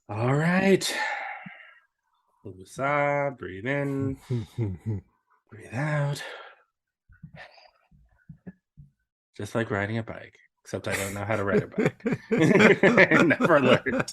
All right. Woosah, breathe in, breathe out. Just like riding a bike, except I don't know how to ride a bike. I never learned.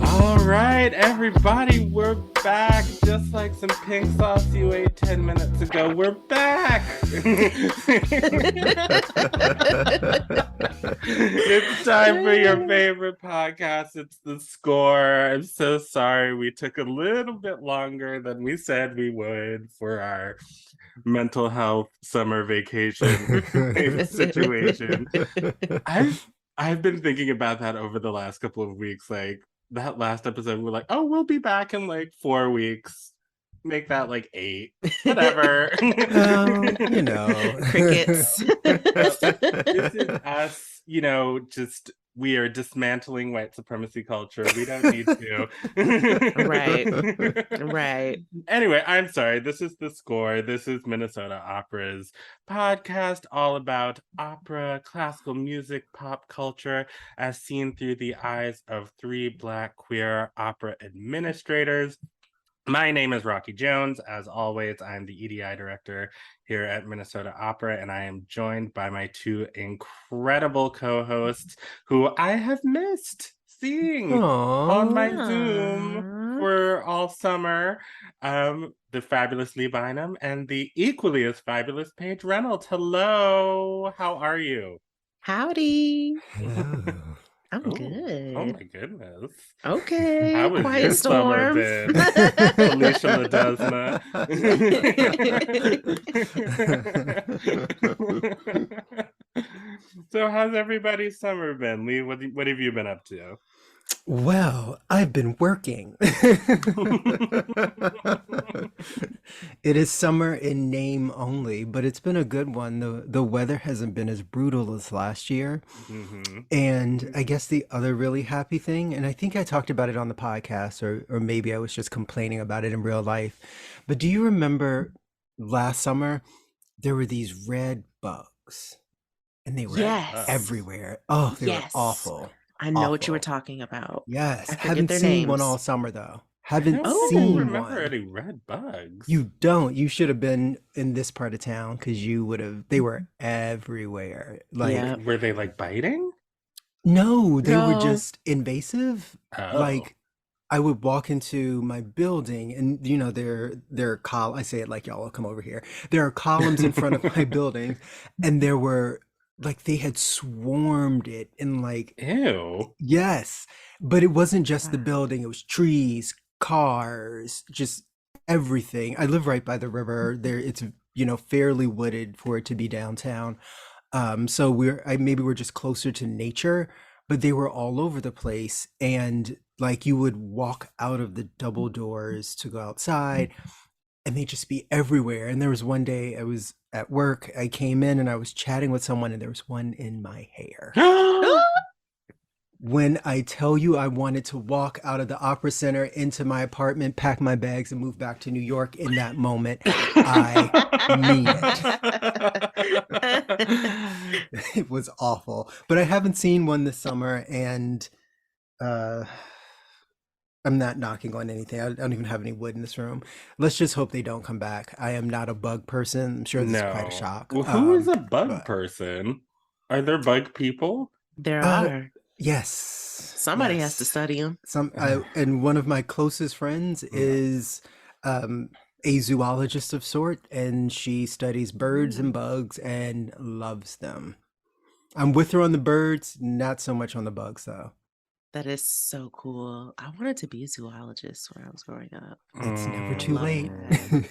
All right, everybody, we're back. Just like some pink sauce you ate 10 minutes ago, we're back. It's time for your favorite podcast. It's The Score. I'm so sorry we took a little bit longer than we said we would for our mental health summer vacation situation. I've been thinking about that over the last couple of weeks. Like that last episode, we're like, oh, we'll be back in like 4 weeks. Make that like 8. Whatever. Crickets. This is us, just we are dismantling white supremacy culture. We don't need to. Right. Anyway, I'm sorry. This is The Score. This is Minnesota Opera's podcast all about opera, classical music, pop culture, as seen through the eyes of 3 Black queer opera administrators. My name is Rocky Jones. As always, I'm the EDI director here at Minnesota Opera, and I am joined by my 2 incredible co-hosts who I have missed seeing on my Zoom for all summer. The fabulous Lee Bynum and the equally as fabulous Paige Reynolds. Hello, how are you? Howdy. Hello. I'm Oh good. my goodness. Okay. How was Quiet your summer storm. been, Felicia Ledesma? So how's everybody's summer been? Lee, what have you been up to? Well, I've been working. It is summer in name only, but it's been a good one. The weather hasn't been as brutal as last year. Mm-hmm. And I guess the other really happy thing, and I think I talked about it on the podcast, or maybe I was just complaining about it in real life. But do you remember last summer there were these red bugs and they were Yes. everywhere. Oh, they were Yes. awful. I know what you were Awful. talking about. Yes, I forget haven't their seen one names. all summer though. I Haven't don't seen remember one. any red bugs. You don't. You should have been in this part of town because you would have. They were everywhere. Like, Yeah. Were they like biting? no, they were No. just invasive. Oh. Like, I would walk into my building, and there are I say it like y'all will come over here. There are columns in front of my building, and there were like they had swarmed it in like Ew. yes, but it wasn't just the building, it was trees, cars, just everything. I live right by the river. There it's fairly wooded for it to be downtown. So maybe we're just closer to nature, but they were all over the place and like you would walk out of the double doors to go outside and they'd just be everywhere. And there was one day I was at work, I came in and I was chatting with someone and there was one in my hair. When I tell you I wanted to walk out of the Opera Center into my apartment, pack my bags, and move back to New York in that moment, I mean it. It was awful. But I haven't seen one this summer, and I'm not knocking on anything. I don't even have any wood in this room. Let's just hope they don't come back. I am not a bug person. I'm sure this is quite a shock. Well, who is a bug person? Are there bug people? There are. Yes. Somebody has to study them. And one of my closest friends is a zoologist of sort, and she studies birds and bugs and loves them. I'm with her on the birds, not so much on the bugs, though. That is so cool. I wanted to be a zoologist when I was growing up. It's never too Love late.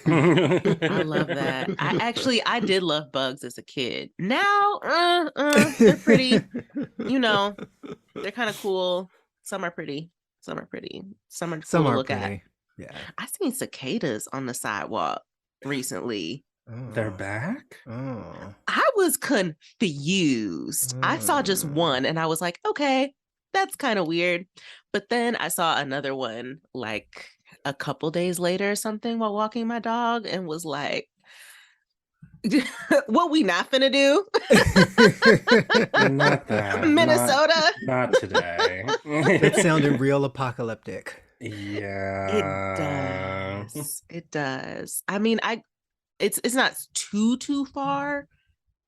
I love that. I did love bugs as a kid. Now, they're pretty. You know, they're kind of cool. Some are pretty. Some are pretty. Some are Some cool to are look at. pretty. Yeah. I seen cicadas on the sidewalk recently. They're Oh. back? Oh. I was confused. I saw just one and I was like, okay, that's kind of weird. But then I saw another one like a couple days later or something while walking my dog and was like, what we not finna do? Not that. Minnesota? Not today. That sounded real apocalyptic. Yeah. It does. I mean, it's not too far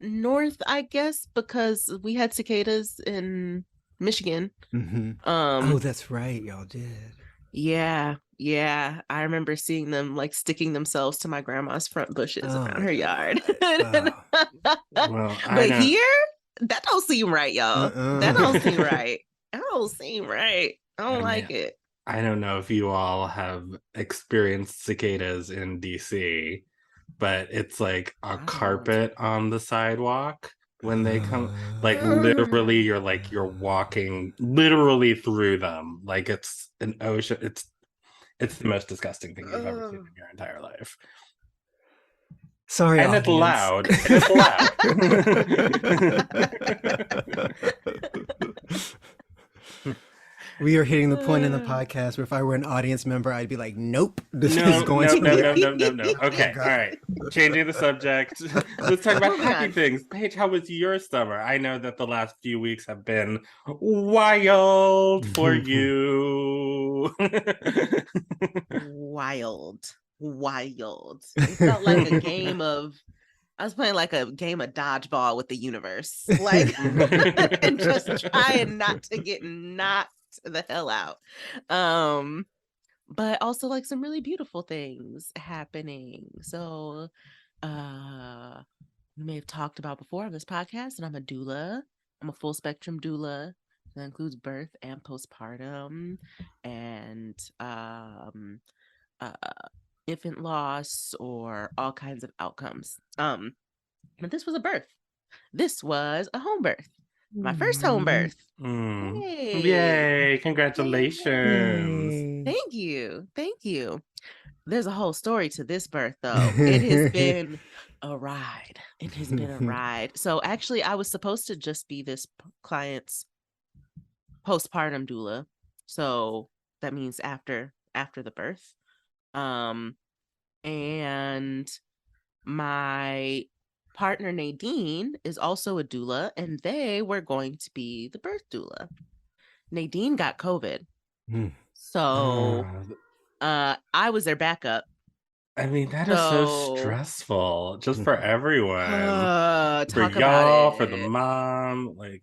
north, I guess, because we had cicadas in Michigan. Mm-hmm. Oh, that's right, y'all did. Yeah. I remember seeing them like sticking themselves to my grandma's front bushes around her yard. Oh. Well, But here, that don't seem right, y'all. That don't seem right. That don't seem right. I don't like it. I don't know if you all have experienced cicadas in DC, but it's like a carpet on the sidewalk when they come. Like literally, you're walking literally through them. Like it's an ocean. It's the most disgusting thing you've ever seen in your entire life. Sorry, and audience. it's loud. It's loud. We are hitting the point in the podcast where if I were an audience member, I'd be like, nope, this is going to No. Okay, all right. Changing the subject. Let's talk about happy things. Paige, how was your summer? I know that the last few weeks have been wild for you. Wild. It felt like a game of I was playing like a game of dodgeball with the universe. Like and just trying not to get knocked the hell out. But also like some really beautiful things happening. So we may have talked about before on this podcast, and I'm a doula. I'm a full spectrum doula. That includes birth and postpartum and infant loss or all kinds of outcomes. But this was a birth. This was a home birth. My first home birth. Yay! Congratulations. Yay. Thank you. There's a whole story to this birth, though. It has been a ride. So actually, I was supposed to just be this client's postpartum doula. So that means after the birth. And my partner Nadine is also a doula, and they were going to be the birth doula. Nadine got COVID. So I was their backup. I mean, that is so stressful just for everyone. For Talk y'all, about it. for the mom. Like,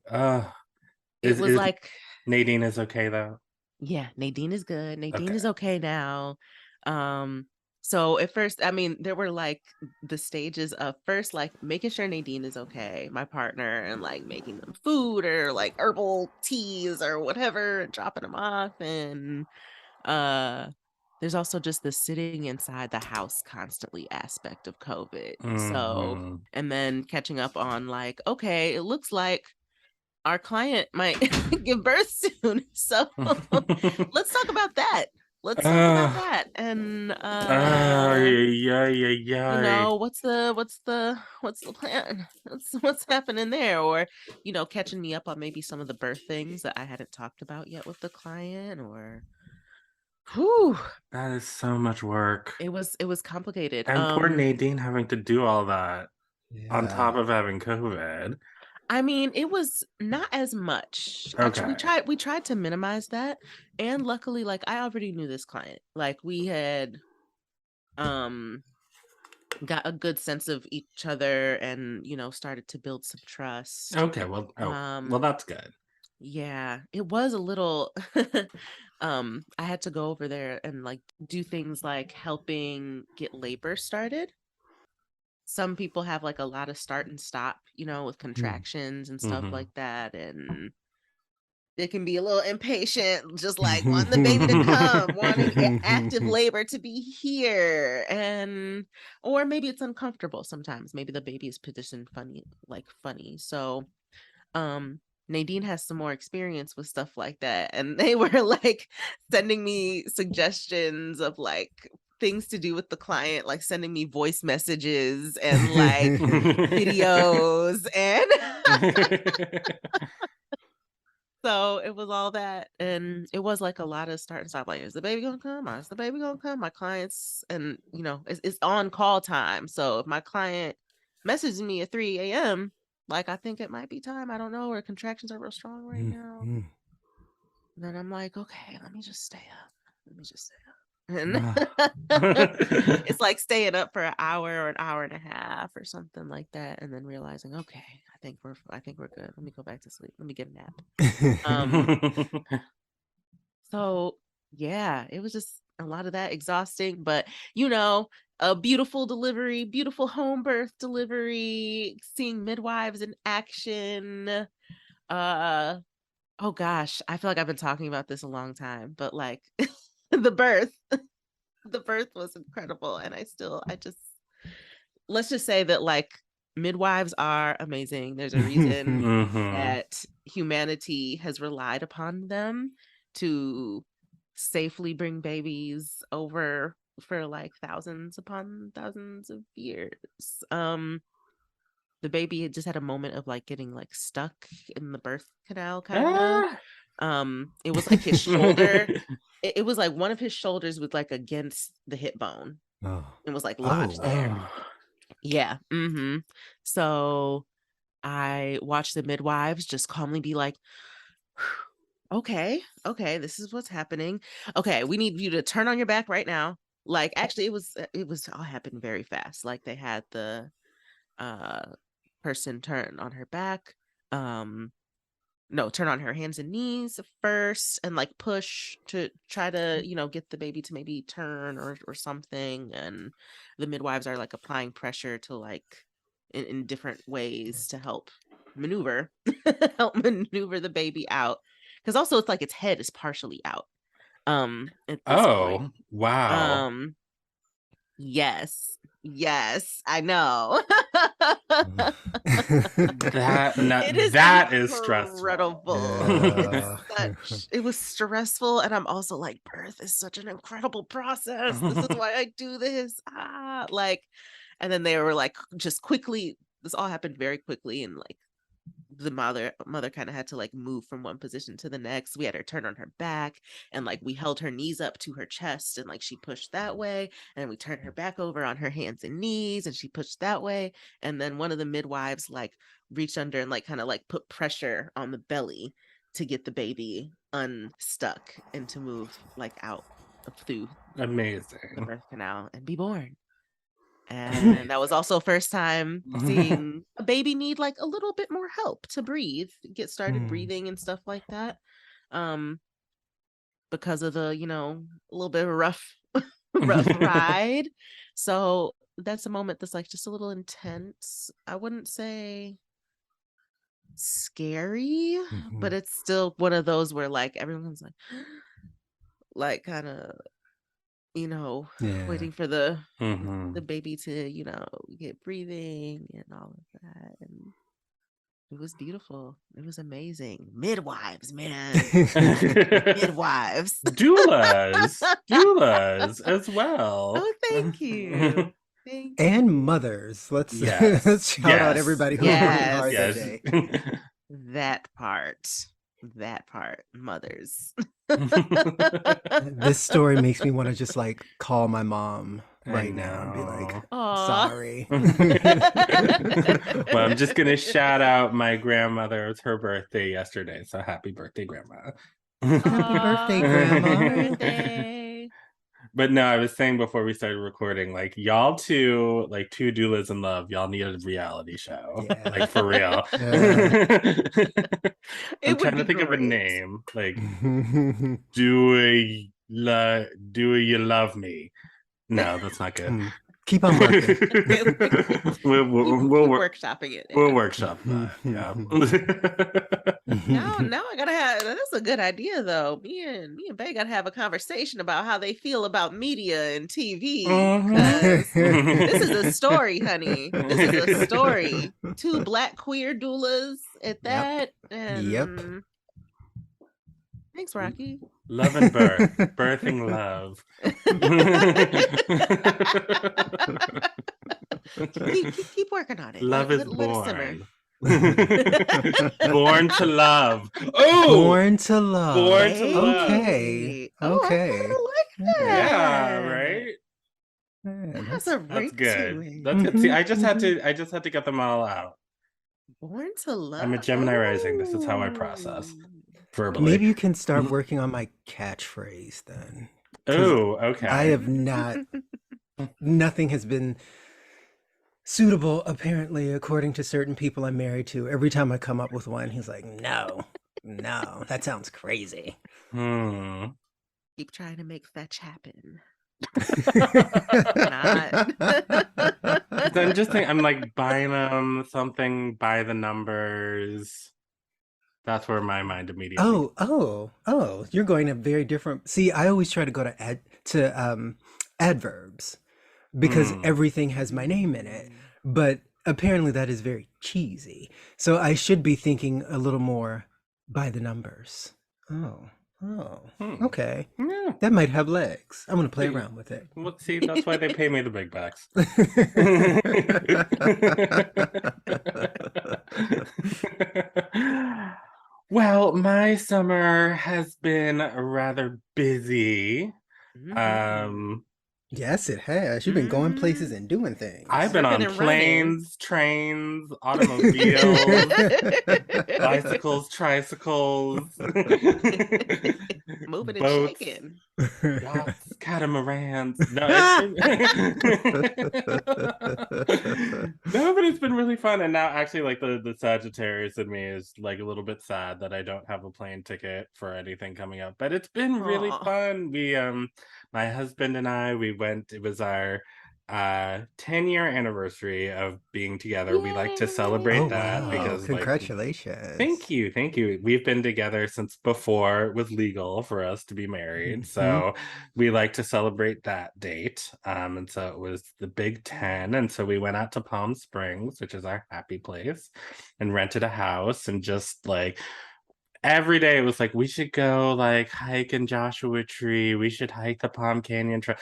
it was like Nadine is okay though? Yeah, Nadine is good. Nadine is okay now. So at first, I mean, there were like the stages of first, like making sure Nadine is okay, my partner, and like making them food or like herbal teas or whatever, and dropping them off. And there's also just the sitting inside the house constantly aspect of COVID. So, and then catching up on like, okay, it looks like our client might give birth soon. So let's talk about that. And you know, what's the plan? What's happening there? Or, you know, catching me up on maybe some of the birth things that I hadn't talked about yet with the client. Or that is so much work. It was complicated. And poor Nadine having to do all that on top of having COVID. I mean, it was not as much. Actually, we tried to minimize that. And luckily, like I already knew this client. Like we had got a good sense of each other and, you know, started to build some trust. Okay, well, well, that's good. Yeah, it was a little I had to go over there and like do things like helping get labor started. Some people have like a lot of start and stop, you know, with contractions and stuff like that. And It can be a little impatient, just like wanting the baby to come, wanting active labor to be here, or maybe it's uncomfortable sometimes. Maybe the baby is positioned funny. So, Nadine has some more experience with stuff like that, and they were like sending me suggestions of like things to do with the client, like sending me voice messages and like videos and so it was all that, and it was like a lot of start and stop. Like, is the baby gonna come? Is the baby gonna come? My clients, and it's on call time. So if my client messages me at 3 a.m., like I think it might be time. I don't know, or contractions are real strong right now. Then I'm like, okay, let me just stay up. And it's like staying up for an hour or an hour and a half or something like that, and then realizing, okay, I think we're good. Let me go back to sleep. Let me get a nap. So yeah, it was just a lot of that, exhausting, but a beautiful delivery, beautiful home birth delivery, seeing midwives in action. Oh gosh, I feel like I've been talking about this a long time, but like the birth was incredible. And let's just say that like midwives are amazing. There's a reason that humanity has relied upon them to safely bring babies over for like thousands upon thousands of years. The baby had just had a moment of like getting like stuck in the birth canal kind of. It was like his shoulder. It was like one of his shoulders was like against the hip bone. It was like lodged there. Yeah. So I watched the midwives just calmly be like, okay, this is what's happening. Okay, we need you to turn on your back right now. Like, actually, it was all happened very fast. Like, they had the person turn on her back. No, turn on her hands and knees first, and like push to try to get the baby to maybe turn or something. And the midwives are like applying pressure to like in different ways to help maneuver the baby out, because also it's like its head is partially out at this point. Wow. Yes, I know. That is stressful. It was stressful, and I'm also like, birth is such an incredible process. This is why I do this. And then they were like, just quickly, this all happened very quickly, and like the mother kind of had to like move from one position to the next. We had her turn on her back, and like we held her knees up to her chest, and like she pushed that way, and we turned her back over on her hands and knees, and she pushed that way. And then one of the midwives like reached under and like kind of like put pressure on the belly to get the baby unstuck and to move like out through the birth canal and be born. And that was also first time seeing a baby need like a little bit more help to breathe, get started breathing and stuff like that. Because of the, a little bit of a rough ride. So that's a moment that's like just a little intense. I wouldn't say scary, but it's still one of those where like everyone's like kind of waiting for the baby to get breathing and all of that. And it was beautiful. It was amazing. Midwives, man. Midwives. Doulas as well. Oh, thank you. And mothers. Let's shout out everybody who's working hard today. That part, mothers. This story makes me want to just like call my mom right now and be like, sorry. Well, I'm just gonna shout out my grandmother. It was her birthday yesterday, so happy birthday, Grandma. Happy birthday, Grandma. But no, I was saying before we started recording, like y'all two, like two doulas in love, y'all need a reality show. Yeah. Like for real. I'm trying to think of a name. Like do you love me? No, that's not good. Keep on working. We'll Keep work. workshopping it. We'll Yeah. workshop that. Yeah. Now I gotta have. That's a good idea, though. Me and Bay gotta have a conversation about how they feel about media and TV. Because this is a story, honey. This is a story. 2 Black queer doulas at that. Yep. And thanks, Rocky. Love and birth. Birthing love. keep working on it. Love is Let it simmer. Born to love. Oh, Born to love. Born to love. Okay. Oh, I Okay. kinda like that. Yeah, right. Yeah, That's a That's ring good. to it. That's good. See, I just had to get them all out. Born to love. I'm a Gemini rising. This is how I process verbally. Maybe you can start working on my catchphrase then. 'Cause Oh, okay. I have not. Nothing has been suitable, apparently, according to certain people I'm married to. Every time I come up with one, he's like, "No, that sounds crazy." Keep trying to make fetch happen. I'm just thinking, I'm like buying them something by the numbers. That's where my mind immediately. Oh! You're going a very different. See, I always try to go to adverbs because everything has my name in it. But apparently, that is very cheesy. So I should be thinking a little more by the numbers. Okay. Yeah. That might have legs. I'm gonna play around with it. Well, see, that's why they pay me the big bucks. Well, my summer has been rather busy. Yes, it has. You've been going places and doing things. I've been on Working and running. planes, trains, automobiles, bicycles, tricycles, Moving and boats, shaking. yachts, catamarans. No, but it's been really fun. And now actually like the Sagittarius in me is like a little bit sad that I don't have a plane ticket for anything coming up. But it's been really Aw. fun. We my husband and I, it was our 10-year anniversary of being together. We like to celebrate Oh that wow! because Congratulations. thank you. We've been together since before it was legal for us to be married. So we like to celebrate that date. And so it was the Big 10. And so we went out to Palm Springs, which is our happy place, and rented a house and just like every day it was like, we should go like hike in Joshua Tree. We should hike the Palm Canyon Trail.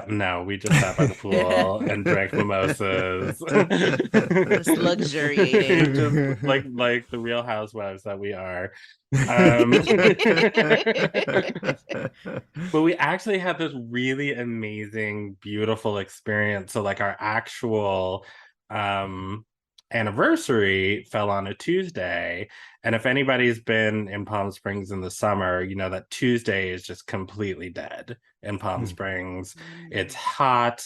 No, we just sat by the pool and drank mimosas. Just luxuriating. Just like the Real Housewives that we are. But we actually had this really amazing, beautiful experience. So like our actual anniversary fell on a Tuesday. And if anybody's been in Palm Springs in the summer, you know that Tuesday is just completely dead in Palm Springs. It's hot.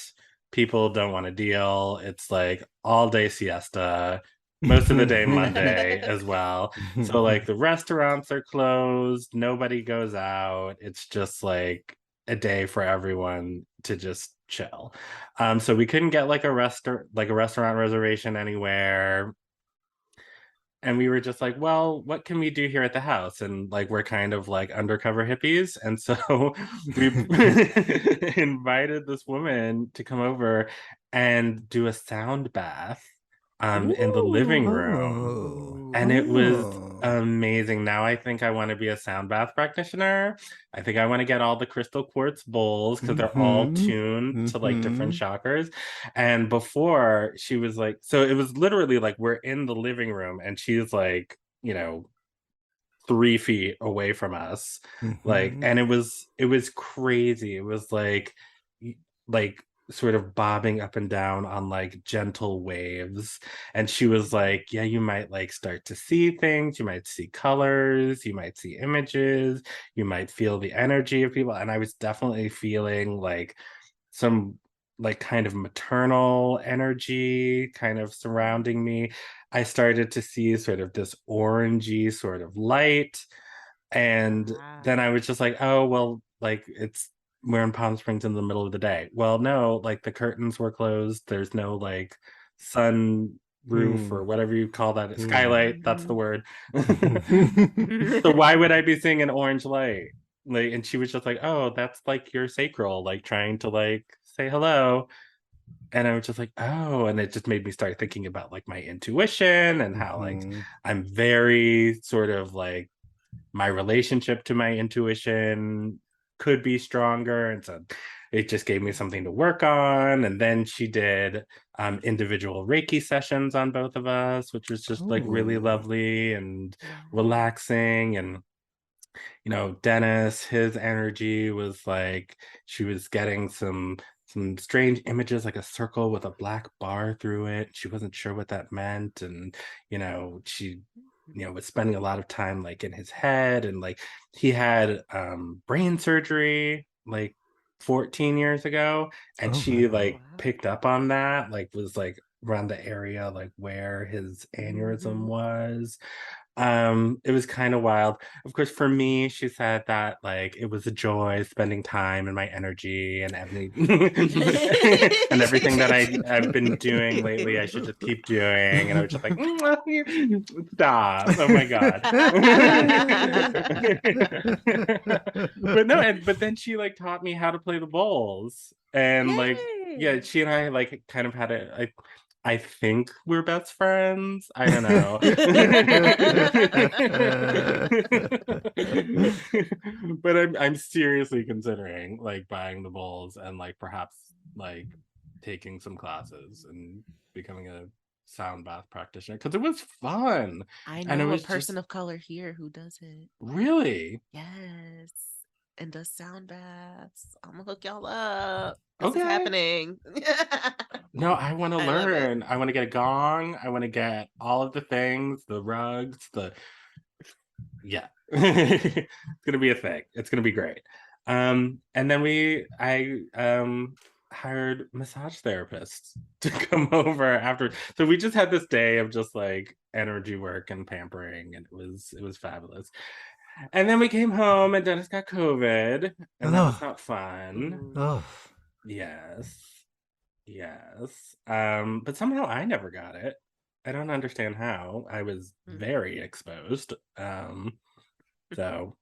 People don't want to deal. It's like all day siesta. Most of the day Monday as well. So like the restaurants are closed. Nobody goes out. It's just like a day for everyone to just chill. So we couldn't get like a restaurant reservation anywhere. And we were just like, well, what can we do here at the house? And like, we're kind of like undercover hippies. And so we invited this woman to come over and do a sound bath in the living room. And it was amazing. Now I think I want to be a sound bath practitioner. I think I want to get all the crystal quartz bowls because they're all tuned to like different chakras. And before she was like, so it was literally like we're in the living room and she's like, 3 feet away from us. Like, and it was crazy. It was like sort of bobbing up and down on like gentle waves. And she was like, yeah, you might like start to see things, you might see colors, you might see images, you might feel the energy of people. And I was definitely feeling like some like kind of maternal energy kind of surrounding me. I started to see sort of this orangey sort of light. And then I was just like, oh, well, like it's we're in Palm Springs in the middle of the day. Well, no, like the curtains were closed. There's no like sun roof or whatever you call that. Skylight, that's the word. So why would I be seeing an orange light? Like, and she was just like, oh, that's like your sacral, like trying to like say hello. And I was just like, oh, and it just made me start thinking about like my intuition and how like I'm very sort of like my relationship to my intuition could be stronger. And so it just gave me something to work on. And then she did individual Reiki sessions on both of us, which was just like really lovely and relaxing. And you know, Dennis, his energy was like she was getting some strange images, like a circle with a black bar through it. She wasn't sure what that meant. And, you know, she, you know, was spending a lot of time like in his head. And like he had brain surgery like 14 years ago. And she like picked up on that, like was like around the area like where his aneurysm was. It was kind of wild. Of course, for me, she said that like it was a joy spending time and my energy and and everything that I've been doing lately, I should just keep doing. And I was just like, stop! Oh my god! But no, but then she like taught me how to play the bowls, and like yeah, she and I like kind of had I think we're best friends. I don't know. But I'm seriously considering like buying the bowls and like perhaps like taking some classes and becoming a sound bath practitioner because it was fun. I And it know a was person just of color here who does it. really Yes. And does sound baths. I'm gonna hook y'all up. This is okay. happening. No, I want to I love it. learn. I want to get a gong. I want to get all of the things, the rugs, yeah. It's gonna be a thing. It's gonna be great. And then I hired massage therapists to come over after. So we just had this day of just like energy work and pampering, and it was fabulous. And then we came home and Dennis got COVID, and that was not fun. Oh. Yes. Yes. But somehow I never got it. I don't understand how. I was very exposed. So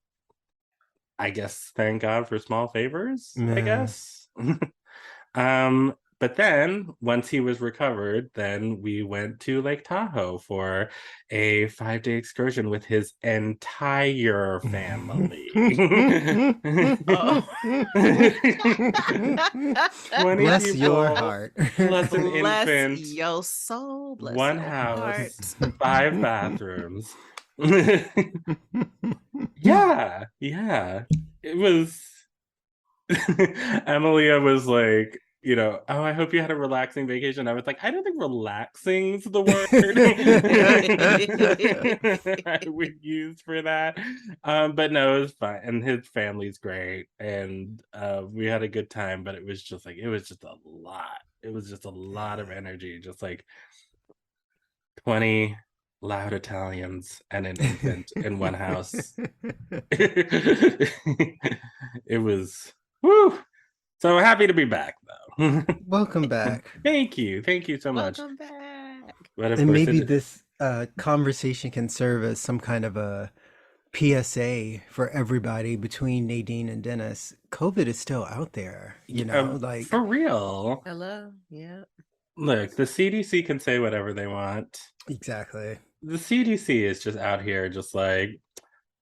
I guess thank God for small favors, I guess. But then once he was recovered, then we went to Lake Tahoe for a 5-day excursion with his entire family. 20 Bless people, your heart. plus an Bless infant, your soul. Bless one your house, heart. 5 bathrooms. Yeah. It was Emilia was like, you know, oh, I hope you had a relaxing vacation. I was like, I don't think relaxing's the word I would use for that. But no, it was fine. And his family's great. And we had a good time, but it was just like, it was just a lot. It was just a lot of energy, just like 20 loud Italians and an infant in one house. It was woo. So happy to be back though. Welcome back. Thank you so much. Welcome back. But of And course maybe this conversation can serve as some kind of a PSA for everybody between Nadine and Dennis. COVID is still out there, you know, like for real. Hello. Yeah. Look, the CDC can say whatever they want. Exactly. The CDC is just out here just like,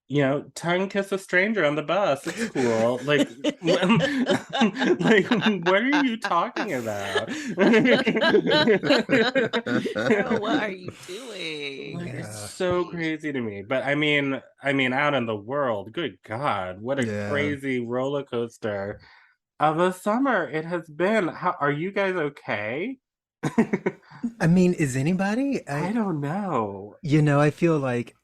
you know, tongue kiss a stranger on the bus. It's cool. Like, like, what are you talking about? Girl, what are you doing? Like, it's so crazy to me. But I mean, out in the world, good God, what a crazy roller coaster of a summer it has been. How are you guys okay? I mean, is anybody? I don't know. You know, I feel like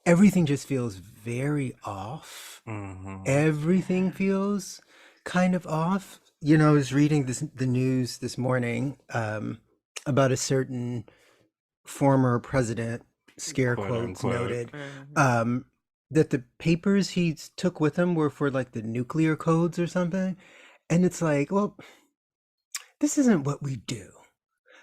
everything just feels very off. Everything feels kind of off. You know, I was reading the news this morning about a certain former president, scare quotes noted, that the papers he took with him were for like the nuclear codes or something. And it's like, well, this isn't what we do,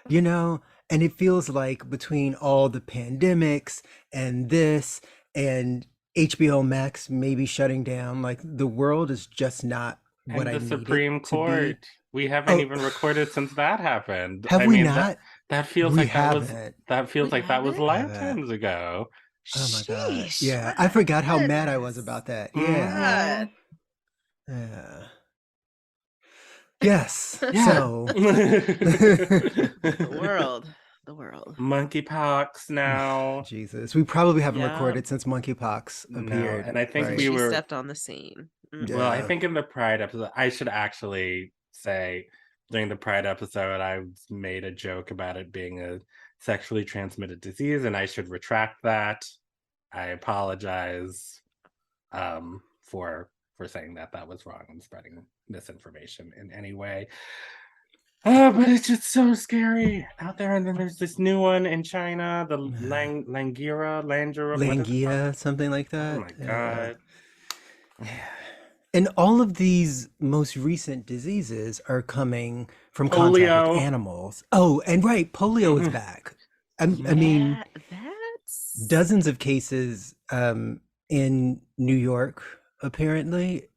you know? And it feels like between all the pandemics and this and HBO Max maybe shutting down, like the world is just not what And I the need it Supreme to be. Court. We haven't Oh, even recorded since that happened. have I we mean that not? that feels We like haven't. that feels We like that was haven't? Haven't. lifetimes ago. Oh my God. Sheesh. Yeah, What I forgot how my mad I was goodness. about that. Yeah. Hmm. God. Yeah. Yes. Yeah. So, The world. The world. Monkeypox now. Jesus, we probably haven't Yeah. recorded since monkeypox No, appeared, and I think right? we She were stepped on the scene. well, I Yeah. think in the Pride episode, I should actually say during the Pride episode, I made a joke about it being a sexually transmitted disease, and I should retract that. I apologize for saying that that was wrong and spreading misinformation in any way. Oh, but it's just so scary out there. And then there's this new one in China, the Langira, whatever it's called. Langia, something like Oh that. my Yeah. God. And all of these most recent diseases are coming from contact with Polio. animals. Oh, and right, polio is back. I mean, Yeah, that's dozens of cases in New York, apparently.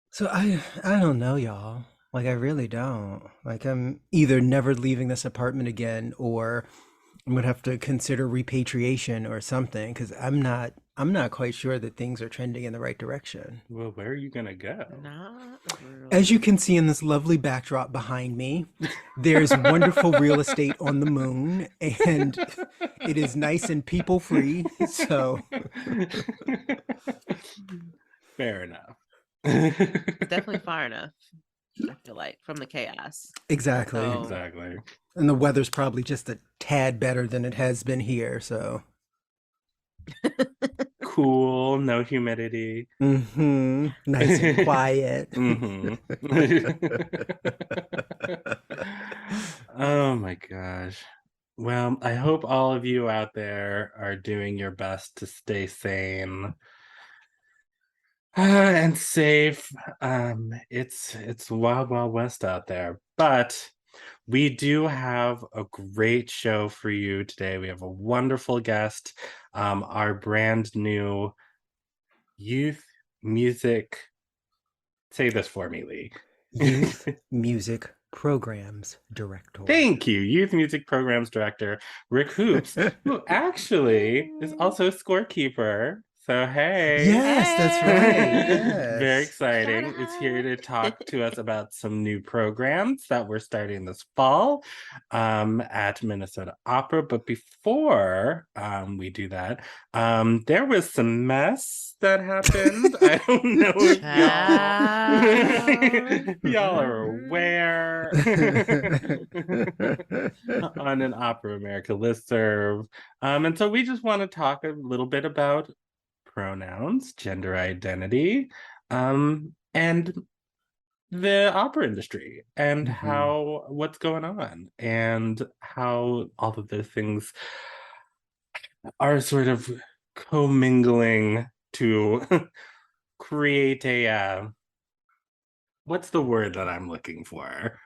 So I don't know, y'all. Like I really don't. Like I'm either never leaving this apartment again or I'm gonna have to consider repatriation or something because I'm not quite sure that things are trending in the right direction. Well, where are you gonna go? not As you really. can see in this lovely backdrop behind me, there's wonderful real estate on the moon and it is nice and people free. So Fair enough. It's definitely far enough, I feel like, from the chaos. exactly. So Exactly. And the weather's probably just a tad better than it has been here. So Cool, no humidity. nice and quiet. Hmm. Oh my gosh. Well, I hope all of you out there are doing your best to stay sane and safe. It's wild, wild west out there, but we do have a great show for you today. We have a wonderful guest, our brand new youth music. Say this for me, Lee. Youth Music Programs Director. Thank you, Youth Music Programs Director Rick Hoops, who actually is also a scorekeeper. So, hey, Yes, that's right. very Yes. exciting. Is here to talk to us about some new programs that we're starting this fall at Minnesota Opera. But before we do that, there was some mess that happened. I don't know if y'all are aware on an Opera America listserv. And so we just want to talk a little bit about pronouns, gender identity, and the opera industry and Mhm. how what's going on and how all of those things are sort of commingling to create a what's the word that I'm looking for?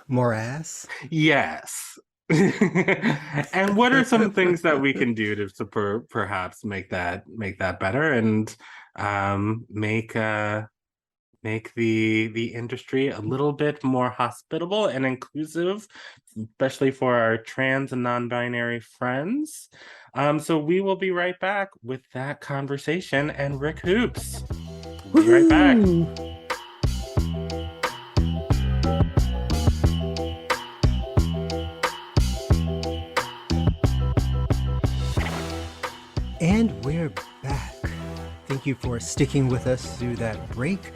Morass. Yes. And what are some things that we can do to perhaps make that better and make the industry a little bit more hospitable and inclusive, especially for our trans and non-binary friends. So we will be right back with that conversation and Rick Hoops. We'll be right back. Woohoo! And we're back. Thank you for sticking with us through that break.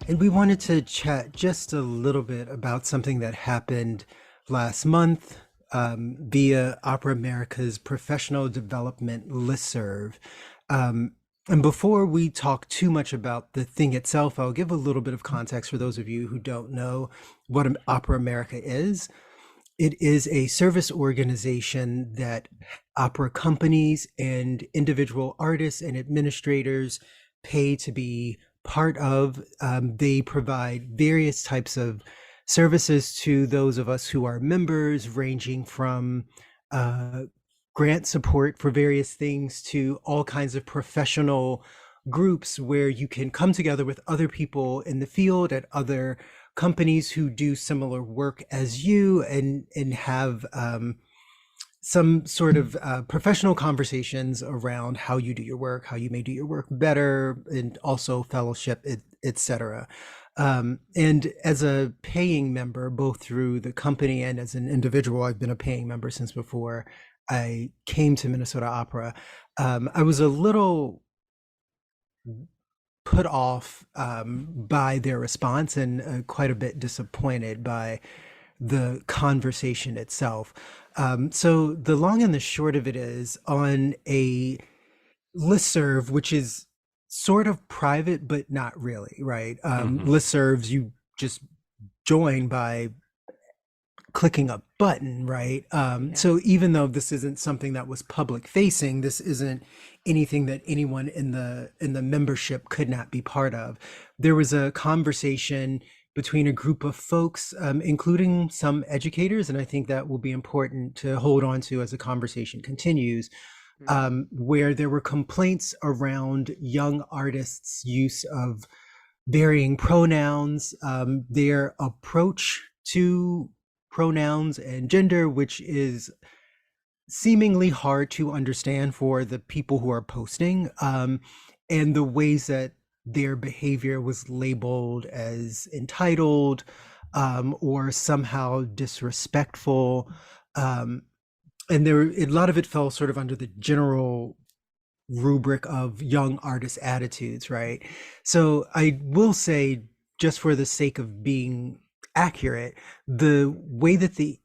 And we wanted to chat just a little bit about something that happened last month via Opera America's professional development listserv. And before we talk too much about the thing itself, I'll give a little bit of context for those of you who don't know what Opera America is. It is a service organization that opera companies and individual artists and administrators pay to be part of. They provide various types of services to those of us who are members, ranging from grant support for various things to all kinds of professional groups where you can come together with other people in the field at other companies who do similar work as you, and have some sort of professional conversations around how you do your work, how you may do your work better, and also fellowship, etc. And as a paying member, both through the company and as an individual, I've been a paying member since before I came to Minnesota Opera. I was a little put off by their response, and quite a bit disappointed by the conversation itself. So the long and the short of it is, on a listserv, which is sort of private, but not really, right? Listservs, you just join by clicking a button, right? So even though this isn't something that was public facing, this isn't anything that anyone in the membership could not be part of. There was a conversation between a group of folks, including some educators, and I think that will be important to hold on to as the conversation continues, where there were complaints around young artists' use of varying pronouns, their approach to pronouns and gender, which is seemingly hard to understand for the people who are posting, and the ways that their behavior was labeled as entitled, or somehow disrespectful. And a lot of it fell sort of under the general rubric of young artist attitudes, right? So I will say, just for the sake of being accurate, the way that the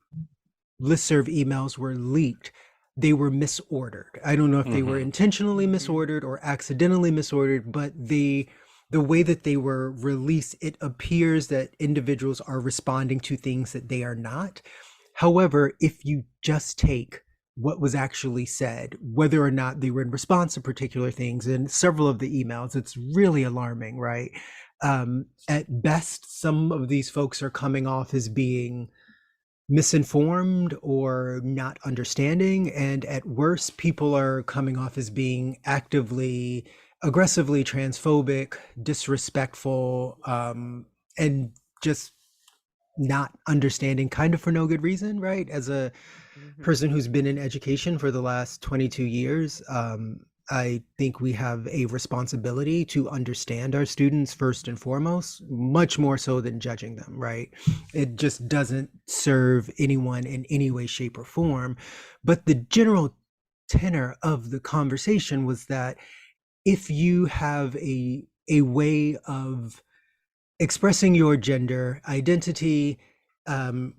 listserv emails were leaked, they were misordered. I don't know if they were intentionally misordered or accidentally misordered, but the way that they were released, it appears that individuals are responding to things that they are not. However, if you just take what was actually said, whether or not they were in response to particular things, in several of the emails, it's really alarming, right? At best, some of these folks are coming off as being misinformed or not understanding, and at worst, people are coming off as being actively, aggressively transphobic, disrespectful, and just not understanding, kind of for no good reason, right? As a person who's been in education for the last 22 years, I think we have a responsibility to understand our students first and foremost, much more so than judging them, right? It just doesn't serve anyone in any way, shape, or form. But the general tenor of the conversation was that if you have a way of expressing your gender identity,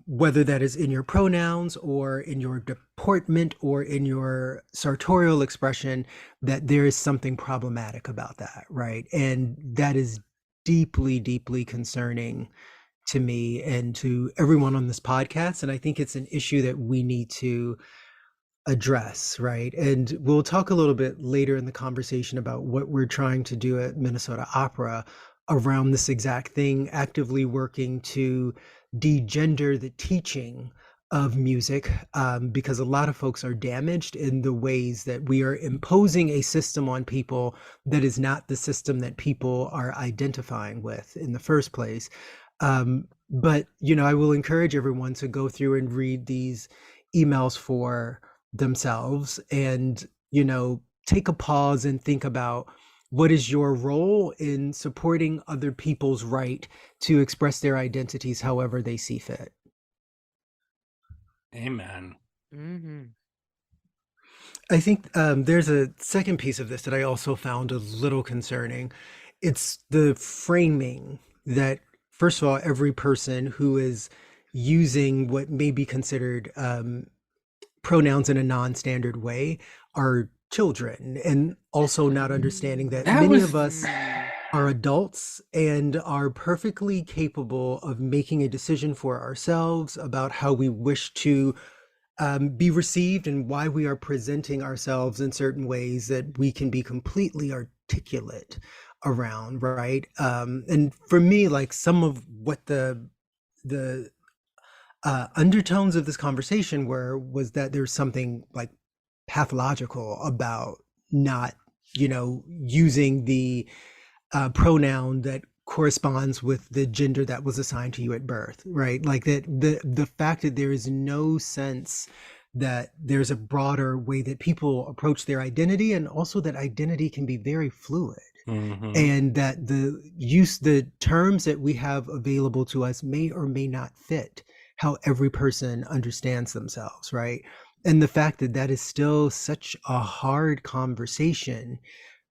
whether that is in your pronouns or in your deportment or in your sartorial expression, that there is something problematic about that, right? And that is deeply, deeply concerning to me and to everyone on this podcast. And I think it's an issue that we need to address, right? And we'll talk a little bit later in the conversation about what we're trying to do at Minnesota Opera around this exact thing, actively working to degender the teaching of music, because a lot of folks are damaged in the ways that we are imposing a system on people that is not the system that people are identifying with in the first place. But, I will encourage everyone to go through and read these emails for themselves and, take a pause and think about, what is your role in supporting other people's right to express their identities however they see fit? Amen. I think there's a second piece of this that I also found a little concerning. It's the framing that, first of all, every person who is using what may be considered pronouns in a non-standard way are children, and also not understanding that many of us are adults and are perfectly capable of making a decision for ourselves about how we wish to be received and why we are presenting ourselves in certain ways that we can be completely articulate around, right? And for me, like some of what the undertones of this conversation were was that there's something like pathological about not, using the pronoun that corresponds with the gender that was assigned to you at birth, right? Like that the fact that there is no sense that there's a broader way that people approach their identity, and also that identity can be very fluid, and that the terms that we have available to us may or may not fit how every person understands themselves, right? And the fact that that is still such a hard conversation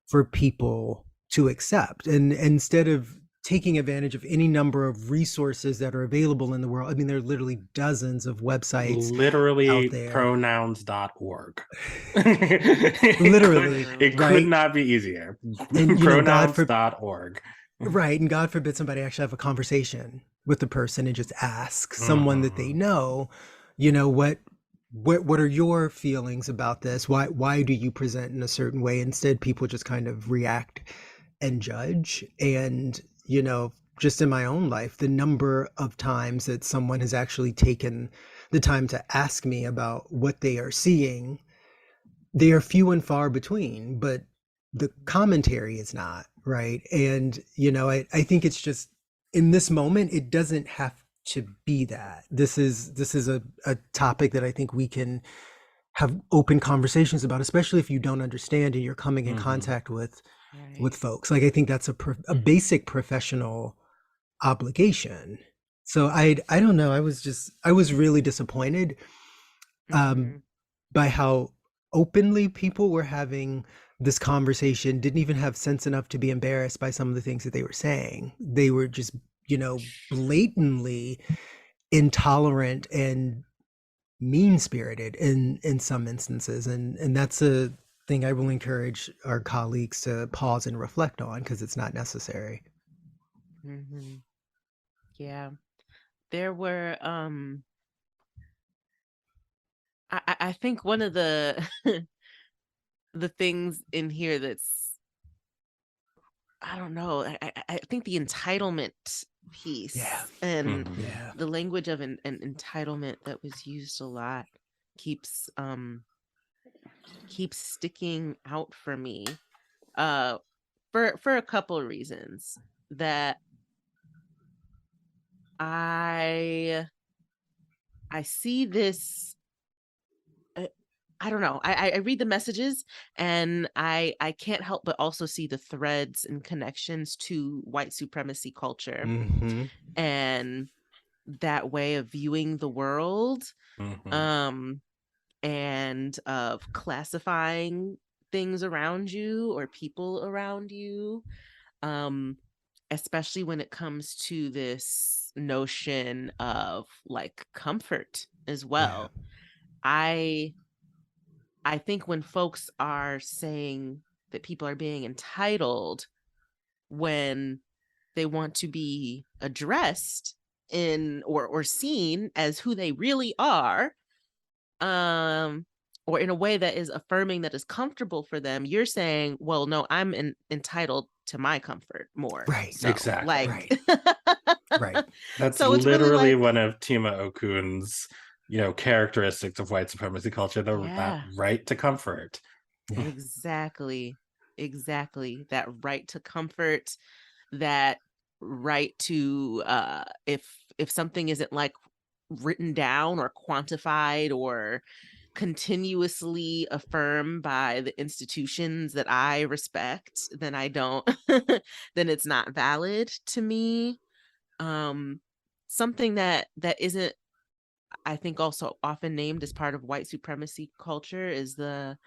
for people to accept. And instead of taking advantage of any number of resources that are available in the world, I mean, there are literally dozens of websites Literally out there. pronouns.org. Literally, it right? could not be easier. And Pronouns.org. right, and God forbid somebody actually have a conversation with the person and just ask someone that they know, what are your feelings about this? Why do you present in a certain way? Instead, people just kind of react and judge. And just in my own life, the number of times that someone has actually taken the time to ask me about what they are seeing, they are few and far between, but the commentary is not, right? And I think it's just, in this moment, it doesn't have to be that. This is a topic that I think we can have open conversations about, especially if you don't understand and you're coming in contact with folks. Like, I think that's a basic professional obligation. So I don't know, I was really disappointed by how openly people were having this conversation, didn't even have sense enough to be embarrassed by some of the things that they were saying. They were just blatantly intolerant and mean-spirited in some instances, and that's a thing I will encourage our colleagues to pause and reflect on, because it's not necessary. Yeah, there were I think one of the the things in here that's, I don't know, I think the entitlement piece and the language of an entitlement that was used a lot keeps sticking out for me for a couple of reasons. That I see this, I don't know. I read the messages, and I can't help but also see the threads and connections to white supremacy culture and that way of viewing the world, and of classifying things around you or people around you, especially when it comes to this notion of like comfort as well. I think when folks are saying that people are being entitled when they want to be addressed in or seen as who they really are, or in a way that is affirming, that is comfortable for them, you're saying, well, no, I'm entitled to my comfort more. Right. So, Exactly. Like, right. That's so it's literally really like, one of Tima Okun's, characteristics of white supremacy culture, that right to comfort. Exactly. That right to comfort, that right to if something isn't like written down or quantified or continuously affirmed by the institutions that I respect, then I don't then it's not valid to me. Something that isn't, I think, also often named as part of white supremacy culture is the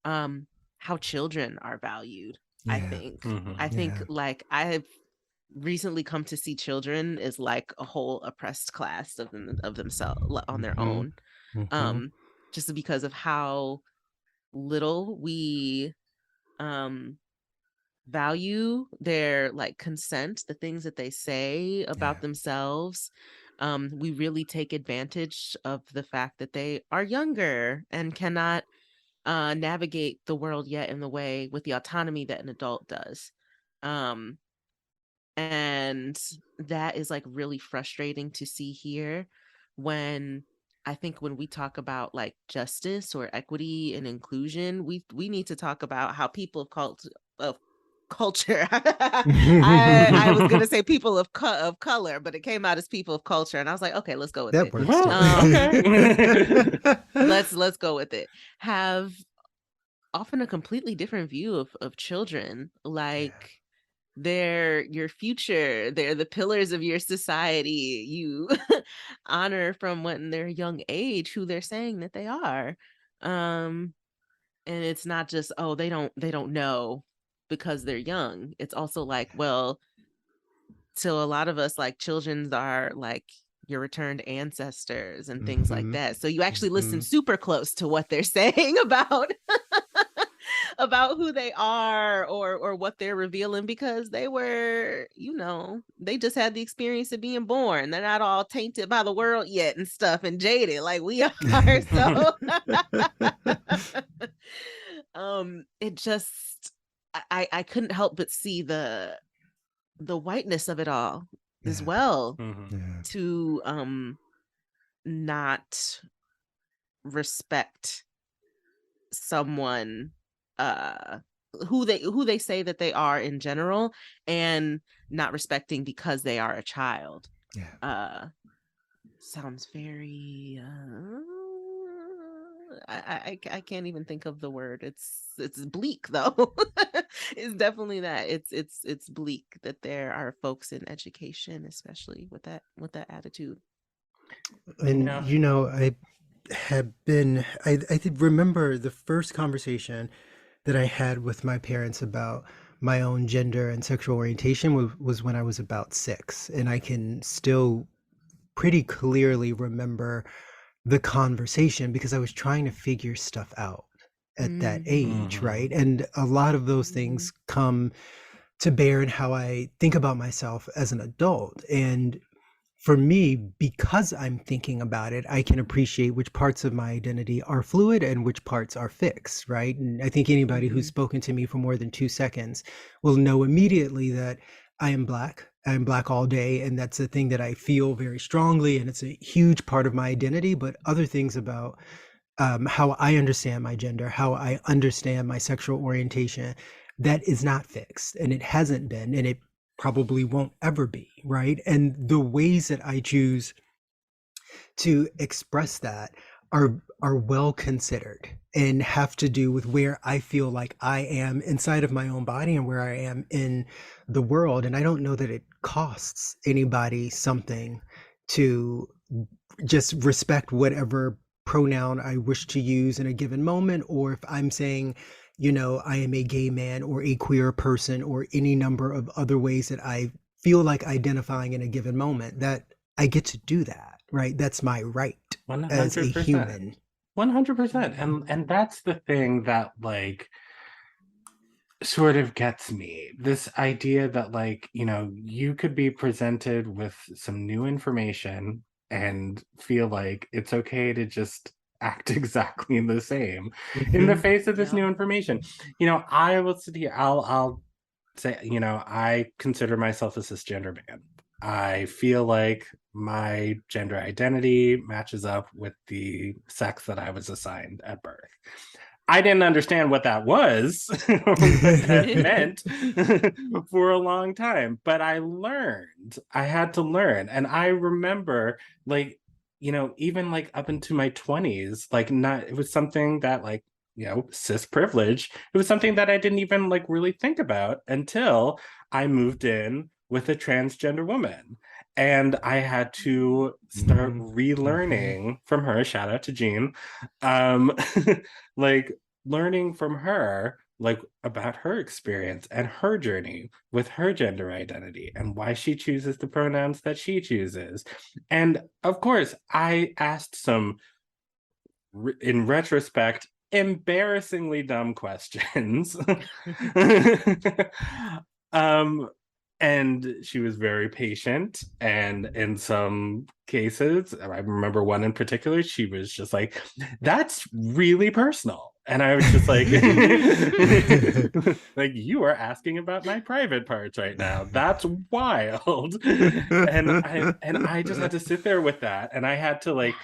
how children are valued. I think. I think like I have recently come to see children as like a whole oppressed class of themselves on their own. Just because of how little we value their like consent, the things that they say about themselves. We really take advantage of the fact that they are younger and cannot navigate the world yet in the way with the autonomy that an adult does. Um, and that is like really frustrating to see here when I think when we talk about like justice or equity and inclusion, we need to talk about how people of culture. I was gonna say people of color, but it came out as people of culture, and I was like, okay, let's go with That it. works Well, okay. Let's go with it. Have often a completely different view of children, like they're your future, they're the pillars of your society. You honor from when they're a young age who they're saying that they are. And it's not just, oh, they don't know because they're young. It's also like, well, to a lot of us, like children are like your returned ancestors and things like that. So you actually listen super close to what they're saying about about who they are or what they're revealing, because they were, they just had the experience of being born. They're not all tainted by the world yet and stuff and jaded like we are. So it just, I couldn't help but see the whiteness of it all as well, Mhm. to not respect someone who they say that they are in general, and not respecting because they are a child. Sounds very I can't even think of the word. It's bleak though. It's definitely that. It's bleak that there are folks in education, especially with that attitude. And I have been remember the first conversation that I had with my parents about my own gender and sexual orientation was when I was about 6, and I can still pretty clearly remember the conversation because I was trying to figure stuff out at that age, right? And a lot of those things come to bear in how I think about myself as an adult. And for me, because I'm thinking about it, I can appreciate which parts of my identity are fluid and which parts are fixed, right? And I think anybody who's spoken to me for more than 2 seconds will know immediately that I am Black. I'm Black all day, and that's a thing that I feel very strongly, and it's a huge part of my identity. But other things about how I understand my gender, how I understand my sexual orientation, that is not fixed, and it hasn't been, and it probably won't ever be, right? And the ways that I choose to express that are well considered and have to do with where I feel like I am inside of my own body and where I am in the world. And I don't know that it costs anybody something to just respect whatever pronoun I wish to use in a given moment, or if I'm saying, I am a gay man or a queer person or any number of other ways that I feel like identifying in a given moment, that I get to do that, right? That's my right as a 100%. human. 100%. And that's the thing that like sort of gets me. This idea that like, you could be presented with some new information and feel like it's okay to just act exactly the same in the face of this new information. I will sit here, I'll say, I consider myself a cisgender man. I feel like my gender identity matches up with the sex that I was assigned at birth. I didn't understand what that was, what that meant for a long time, but I learned. I had to learn. And I remember, like, even like up into my 20s, like, it was something that, like, cis privilege, it was something that I didn't even like really think about until I moved in with a transgender woman. And I had to start relearning from her. Shout out to Jean. Like learning from her, like about her experience and her journey with her gender identity and why she chooses the pronouns that she chooses. And of course, I asked some, in retrospect, embarrassingly dumb questions. And she was very patient. And in some cases, I remember one in particular, she was just like, that's really personal. And I was just like, like, you are asking about my private parts right now. That's wild. And I just had to sit there with that. And I had to like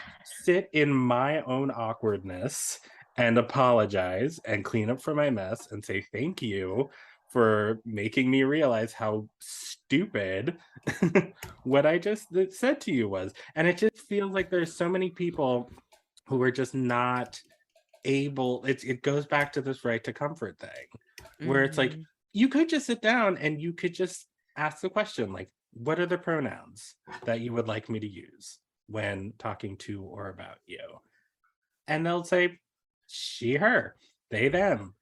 sit in my own awkwardness and apologize and clean up for my mess and say thank you for making me realize how stupid what I just said to you was. And it just feels like there's so many people who are just not able. It goes back to this right to comfort thing, where it's like you could just sit down and you could just ask the question, like, what are the pronouns that you would like me to use when talking to or about you? And they'll say she, her, they, them,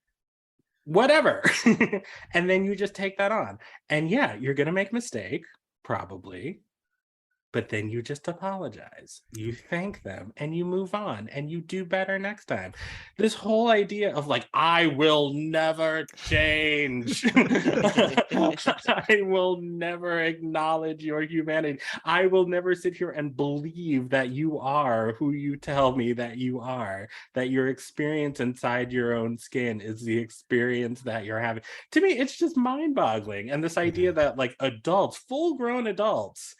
whatever. And then you just take that on. And yeah, you're going to make a mistake, probably. But then you just apologize. You thank them and you move on and you do better next time. This whole idea of like, I will never change. I will never acknowledge your humanity. I will never sit here and believe that you are who you tell me that you are, that your experience inside your own skin is the experience that you're having. To me, it's just mind-boggling. And this idea that like adults, full-grown adults,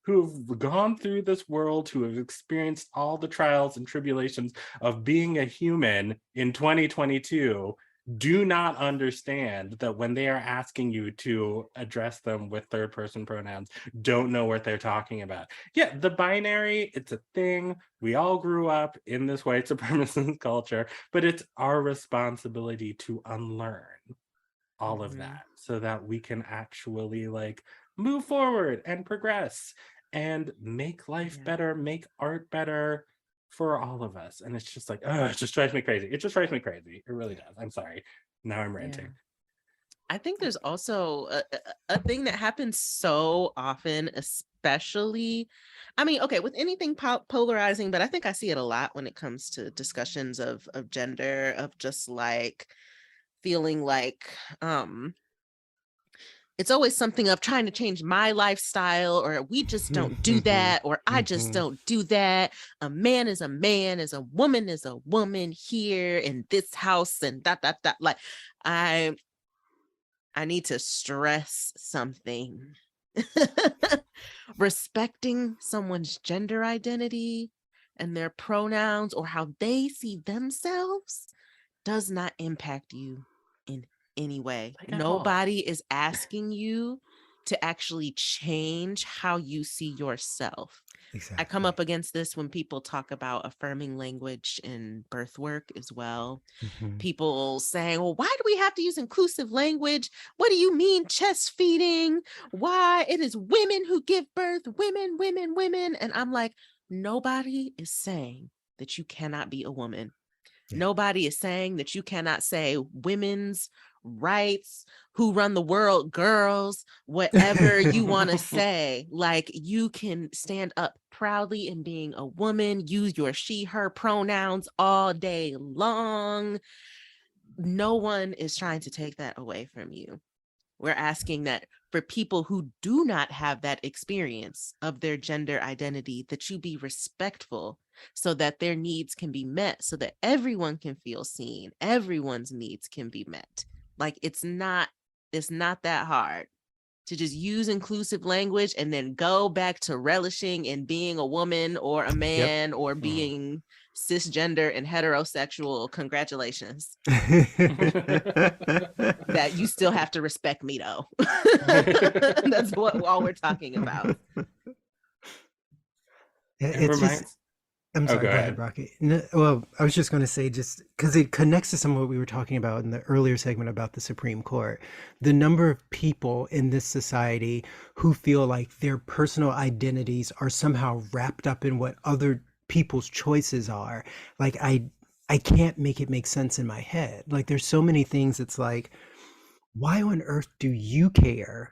who've gone through this world, who have experienced all the trials and tribulations of being a human in 2022, do not understand that when they are asking you to address them with third person pronouns, don't know what they're talking about. Yeah, the binary, it's a thing. We all grew up in this white supremacist culture, but it's our responsibility to unlearn all of that so that we can actually like move forward and progress and make life better, make art better for all of us. And it's just like, oh, it just drives me crazy. It just drives me crazy. It really does. I'm sorry. Now I'm ranting. I think there's also a thing that happens so often, especially, I mean, okay, with anything polarizing, but I think I see it a lot when it comes to discussions of gender, of just like feeling like, it's always something of trying to change my lifestyle, or we just don't do that, or I just don't do that. A man is a man, as a woman is a woman here in this house, and that. Like, I need to stress something. Respecting someone's gender identity and their pronouns or how they see themselves does not impact you in any way. Like nobody is asking you to actually change how you see yourself. Exactly. I come up against this when people talk about affirming language in birth work as well. People saying, well, why do we have to use inclusive language? What do you mean chest feeding? Why? It is women who give birth, women, women, women. And I'm like, nobody is saying that you cannot be a woman. Yeah. Nobody is saying that you cannot say women's rights, who run the world, girls, whatever you want to say. Like, you can stand up proudly in being a woman, use your she, her pronouns all day long. No one is trying to take that away from you. We're asking that for people who do not have that experience of their gender identity, that you be respectful so that their needs can be met, so that everyone can feel seen, everyone's needs can be met. Like, it's not that hard to just use inclusive language and then go back to relishing in being a woman or a man or being cisgender and heterosexual. Congratulations. That you still have to respect me though. That's all we're talking about. It's just, I'm sorry, go ahead, Rocky. No, well, I was just going to say, just because it connects to some of what we were talking about in the earlier segment about the Supreme Court, the number of people in this society who feel like their personal identities are somehow wrapped up in what other people's choices are. Like, I can't make it make sense in my head. Like, there's so many things. It's like, why on earth do you care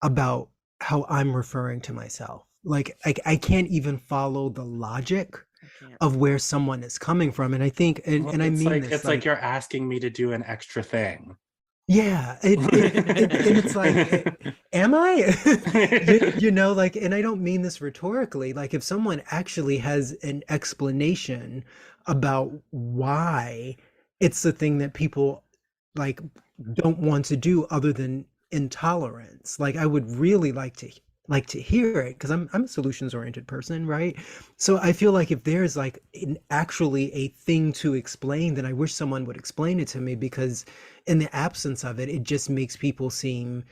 about how I'm referring to myself? Like, I can't even follow the logic can't. of where someone is coming from. And I think, Well, and I mean this, it's like you're asking me to do an extra thing. yeah, and it's like, am I? You know, like, and I don't mean this rhetorically. Like, if someone actually has an explanation about why it's the thing that people like don't want to do other than intolerance, like, I would really like to hear it because I'm a solutions oriented person, right? So I feel like if there's like actually a thing to explain, then I wish someone would explain it to me, because in the absence of it, it just makes people seem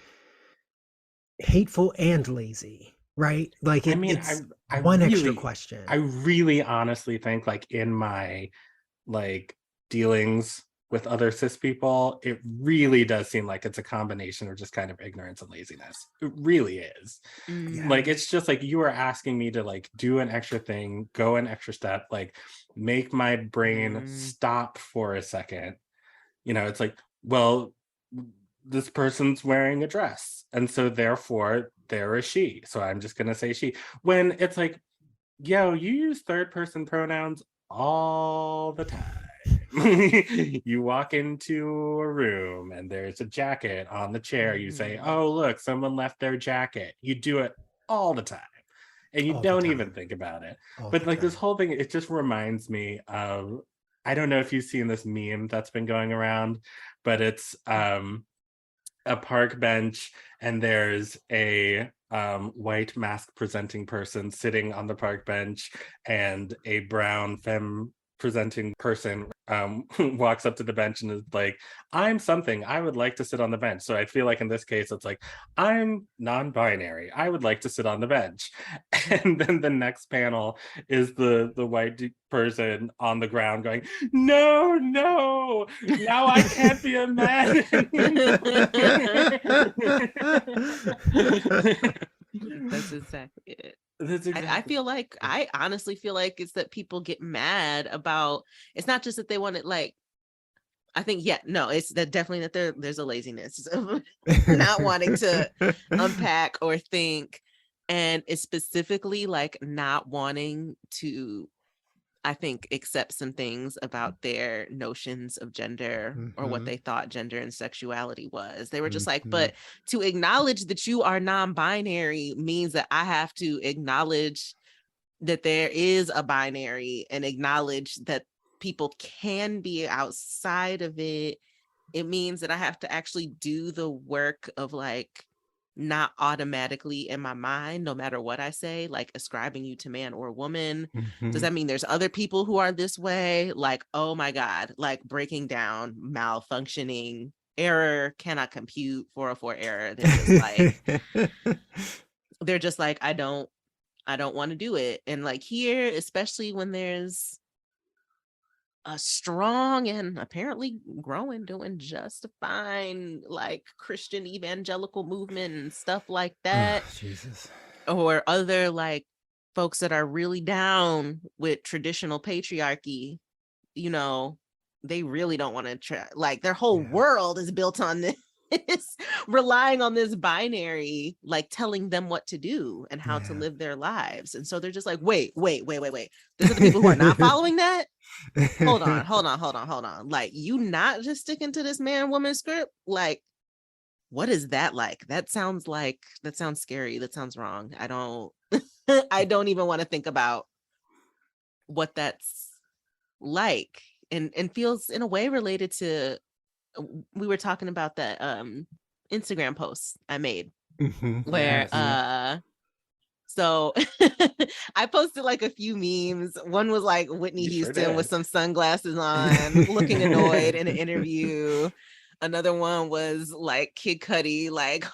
hateful and lazy, right? Like I mean, it's I one extra really, question. I really honestly think, like, in my like dealings with other cis people, it really does seem like it's a combination of just kind of ignorance and laziness. It really is. Yeah. Like, Mm, it's just like you are asking me to like do an extra thing, go an extra step, like make my brain mm, stop for a second. It's like, well, this person's wearing a dress, and so therefore there is she. So I'm just gonna say she. When it's like, yo, you use third person pronouns all the time. You walk into a room and there's a jacket on the chair. You say, mm. oh, look, someone left their jacket. You do it all the time. And you All the don't even time. think about it. All But the like this time. whole thing, it just reminds me of, I don't know if you've seen this meme that's been going around, but it's a park bench, and there's a white mask presenting person sitting on the park bench, and a brown femme presenting person walks up to the bench and is like, I'm something, I would like to sit on the bench. So I feel like in this case it's like, I'm non-binary, I would like to sit on the bench. And then the next panel is the white person on the ground going, no, no, now I can't be a man anymore. That's exactly it. That's I exactly. feel like I honestly feel like it's that people get mad about, it's not just that they want it, like, I think, yeah, no, it's that definitely that there's a laziness of not wanting to unpack or think, and it's specifically like not wanting to, I think, accept some things about their notions of gender or what Mhm. they thought gender and sexuality was. They were just like, Mhm. but to acknowledge that you are non-binary means that I have to acknowledge that there is a binary and acknowledge that people can be outside of it. It means that I have to actually do the work of like not automatically in my mind, no matter what I say, like ascribing you to man or woman. Does Mhm. that mean there's other people who are this way? Like, oh my God, like breaking down, malfunctioning, error, cannot compute, 404 error. They're just like, I don't want to do it. And like here, especially when there's a strong and apparently growing, doing just fine, like Christian evangelical movement and stuff like Oh, that, Jesus. or other like folks that are really down with traditional patriarchy, you know, they really don't want to try, like their whole Yeah. world is built on this. Relying on this binary, like telling them what to do and how to Yeah. live their lives. And so they're just like, wait. These are the people who are not following that. Hold on. Like, you not just sticking to this man woman script? Like, what is that like? That sounds scary. That sounds wrong. I don't I don't even want to think about what that's like, and feels in a way related to, we were talking about that Instagram post I made Mhm. where Yes. Mhm. so I posted like a few memes. One was like Whitney You sure Houston with did. some sunglasses on, looking annoyed in an interview. Another one was like Kid Cudi, like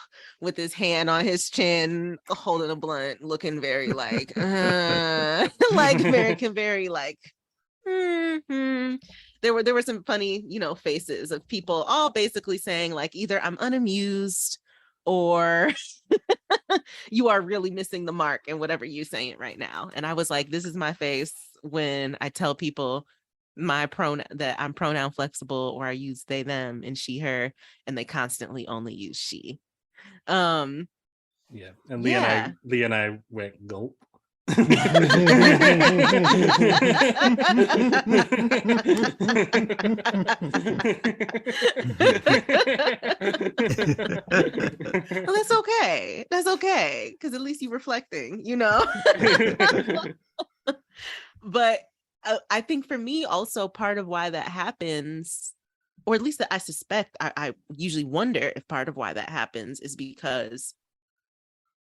with his hand on his chin, holding a blunt, looking very like, like American, very like, mm-hmm. There were some funny, faces of people all basically saying like either I'm unamused or you are really missing the mark in whatever you're saying right now. And I was like, this is my face when I tell people my pronoun, that I'm pronoun flexible, or I use they them and she her, and they constantly only use she. um Yeah. And yeah, Lee and I went gulp. Well, that's okay. That's okay, because at least you're reflecting, you know? But I think for me also part of why that happens, or at least that I suspect, I usually wonder if part of why that happens is because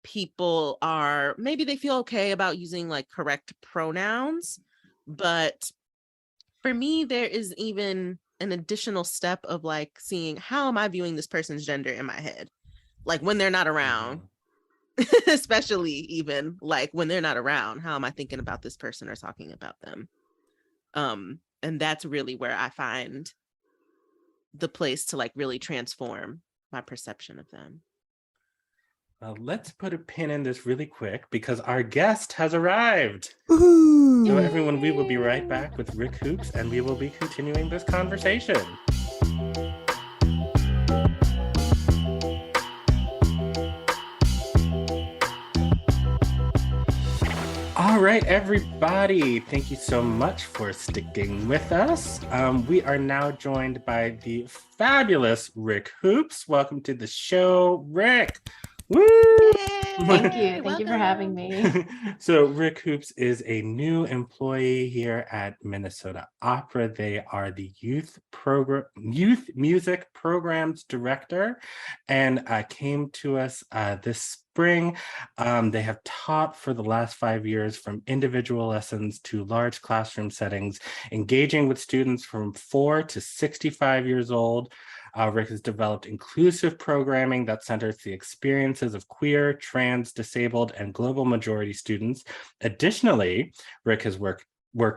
people are, maybe they feel okay about using like correct pronouns, but for me there is even an additional step of like seeing how am I viewing this person's gender in my head, like when they're not around. Especially even like when they're not around, how am I thinking about this person or talking about them? And that's really where I find the place to like really transform my perception of them. Let's put a pin in this really quick because our guest has arrived. Woohoo! So everyone, we will be right back with Rick Hoops and we will be continuing this conversation. All right, everybody, thank you so much for sticking with us. We are now joined by the fabulous Rick Hoops. Welcome to the show, Rick. Woo! Thank you. Thank you for having me. So Rick Hoops is a new employee here at Minnesota Opera. They are the youth music programs director, and came to us this spring. They have taught for the last 5 years from individual lessons to large classroom settings, engaging with students from 4 to 65 years old. Rick has developed inclusive programming that centers the experiences of queer, trans, disabled, and global majority students. Additionally, Rick has worked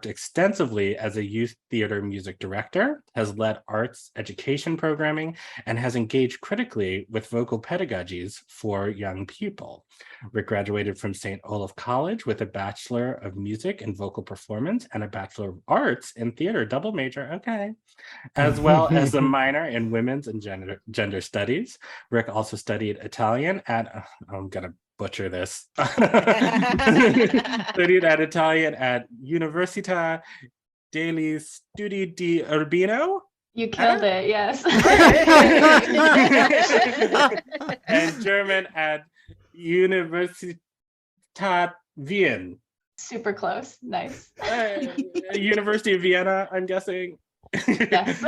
extensively as a youth theater music director, has led arts education programming, and has engaged critically with vocal pedagogies for young people. Rick graduated from St. Olaf College with a Bachelor of Music and Vocal Performance and a Bachelor of Arts in Theater, double major, okay, as well as a minor in Women's and Gender Studies. Rick also studied Italian at, I'm gonna butcher this, studied at Italian at Università degli Studi di Urbino. You killed it, yes. And German at Universität Wien. Super close. Nice. University of Vienna, I'm guessing. Yes.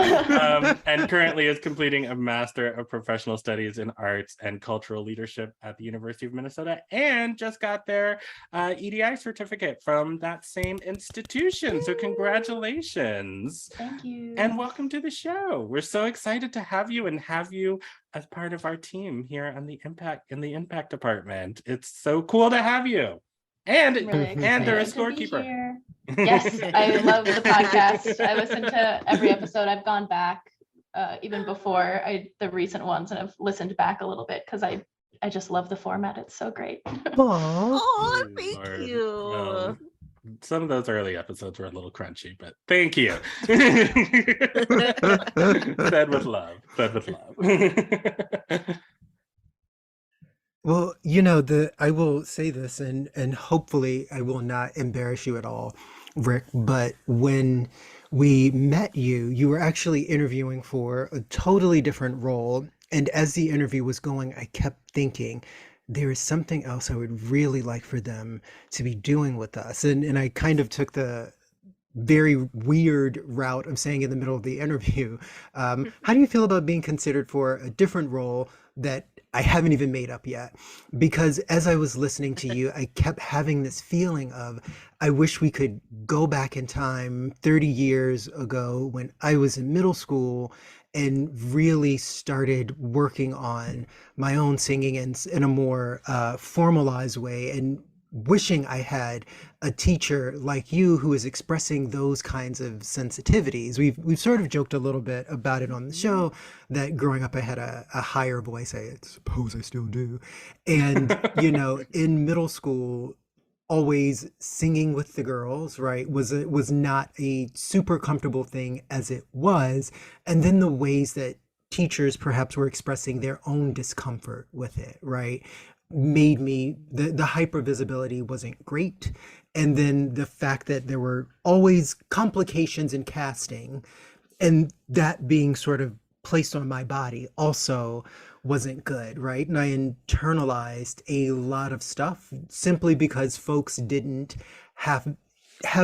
And currently is completing a Master of Professional Studies in Arts and Cultural Leadership at the University of Minnesota, and just got their EDI certificate from that same institution. So congratulations. Thank you. And welcome to the show. We're so excited to have you and have you as part of our team here on the Impact Department. It's so cool to have you. And they're a scorekeeper. Yes, I love the podcast. I listen to every episode. I've gone back even before the recent ones, and I've listened back a little bit because I just love the format. It's so great. Oh, thank you. Some of those early episodes were a little crunchy, but thank you. Said with love. Said with love. Well, I will say this, and hopefully I will not embarrass you at all, Rick, but when we met you, you were actually interviewing for a totally different role. And as the interview was going, I kept thinking, there is something else I would really like for them to be doing with us. And I kind of took the very weird route of saying in the middle of the interview, how do you feel about being considered for a different role that I haven't even made up yet? Because as I was listening to you, I kept having this feeling of, I wish we could go back in time 30 years ago when I was in middle school and really started working on my own singing in a more formalized way, and wishing I had a teacher like you who is expressing those kinds of sensitivities. We've sort of joked a little bit about it on the show that growing up I had a higher voice. I suppose I still do. And, in middle school, always singing with the girls, right, was not a super comfortable thing as it was. And then the ways that teachers perhaps were expressing their own discomfort with it, right, made me, the hyper visibility wasn't great. And then the fact that there were always complications in casting, and that being sort of placed on my body also wasn't good, right? And I internalized a lot of stuff simply because folks didn't have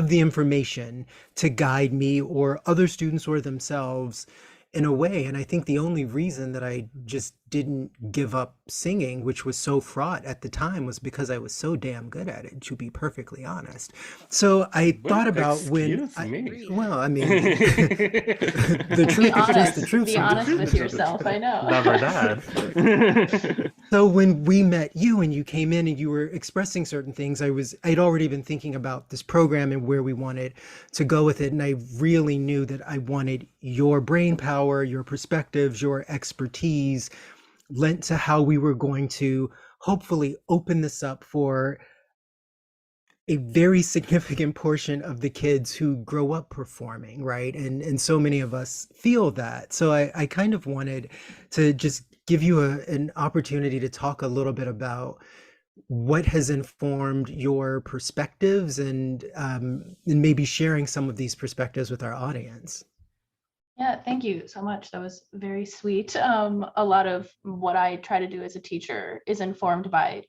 the information to guide me or other students or themselves in a way. And I think the only reason that I just didn't give up singing, which was so fraught at the time, was because I was so damn good at it, to be perfectly honest. So I Well, thought about when excuse me. well, I mean, the Be truth is just the honest. truth Be sometimes. honest with yourself. I know. Never that. So when we met you and you came in and you were expressing certain things, I'd already been thinking about this program and where we wanted to go with it. And I really knew that I wanted your brain power, your perspectives, your expertise lent to how we were going to hopefully open this up for a very significant portion of the kids who grow up performing, right? And so many of us feel that. So I kind of wanted to just give you an opportunity to talk a little bit about what has informed your perspectives, and maybe sharing some of these perspectives with our audience. Yeah, thank you so much. That was very sweet. A lot of what I try to do as a teacher is informed by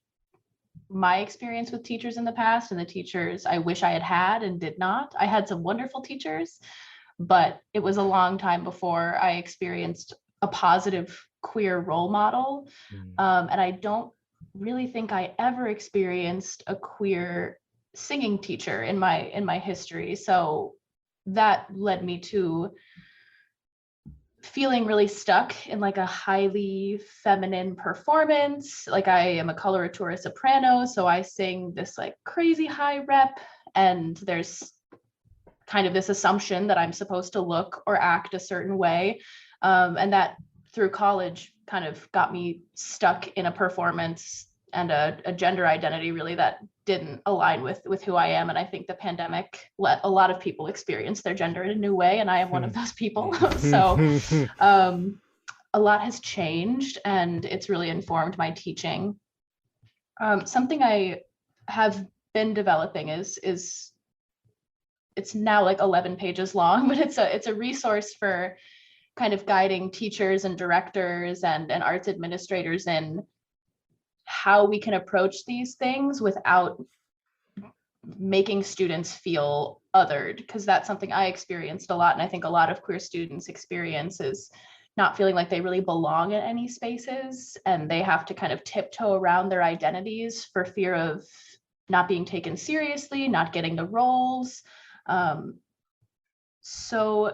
my experience with teachers in the past and the teachers I wish I had had and did not. I had some wonderful teachers, but it was a long time before I experienced a positive queer role model. And I don't really think I ever experienced a queer singing teacher in my history. So that led me to feeling really stuck in like a highly feminine performance. Like I am a coloratura soprano, so I sing this like crazy high rep, and there's kind of this assumption that I'm supposed to look or act a certain way. And that through college kind of got me stuck in a performance and a gender identity really that didn't align with who I am. And I think the pandemic let a lot of people experience their gender in a new way, and I am one of those people. So a lot has changed, and it's really informed my teaching. Something I have been developing is it's now like 11 pages long, but it's a resource for kind of guiding teachers and directors and arts administrators in how we can approach these things without making students feel othered, because that's something I experienced a lot, and I think a lot of queer students experience is not feeling like they really belong in any spaces, and they have to kind of tiptoe around their identities for fear of not being taken seriously, not getting the roles. So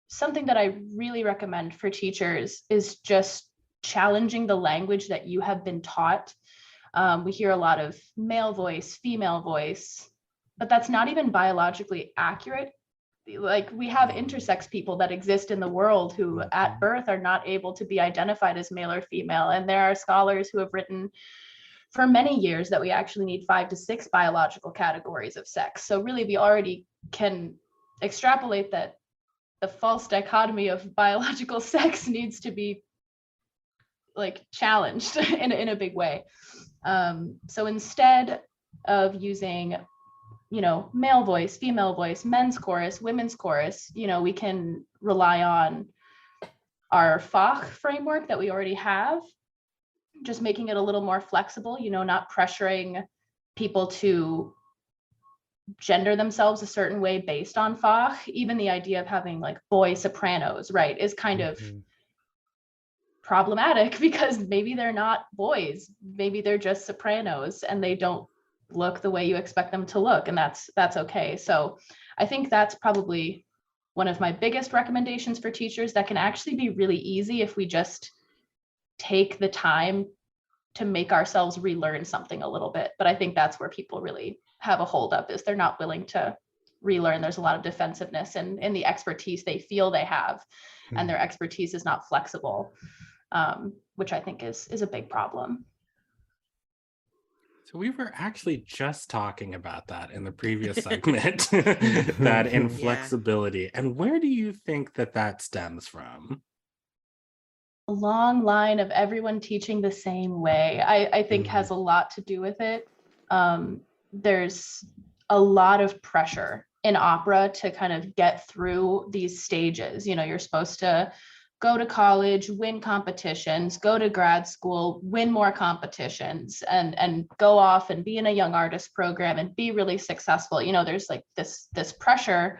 something that I really recommend for teachers is just challenging the language that you have been taught. We hear a lot of male voice, female voice, but that's not even biologically accurate. Like we have intersex people that exist in the world who at birth are not able to be identified as male or female. And there are scholars who have written for many years that we actually need 5 to 6 biological categories of sex. So really we already can extrapolate that the false dichotomy of biological sex needs to be like challenged in a big way. So instead of using, male voice, female voice, men's chorus, women's chorus, we can rely on our Fach framework that we already have, just making it a little more flexible, not pressuring people to gender themselves a certain way based on Fach. Even the idea of having like boy sopranos, right, is kind of problematic, because maybe they're not boys, maybe they're just sopranos and they don't look the way you expect them to look, and that's okay. So I think that's probably one of my biggest recommendations for teachers that can actually be really easy if we just take the time to make ourselves relearn something a little bit. But I think that's where people really have a hold up, is they're not willing to relearn. There's a lot of defensiveness in the expertise they feel they have, and their expertise is not flexible, which I think is a big problem. So we were actually just talking about that in the previous segment, that inflexibility. And where do you think that stems from? long line of everyone teaching the same way, I think has a lot to do with it. There's a lot of pressure in opera to kind of get through these stages. You know, you're supposed to go to college, win competitions, go to grad school, win more competitions, and go off and be in a young artist program and be really successful. You know, there's like this pressure.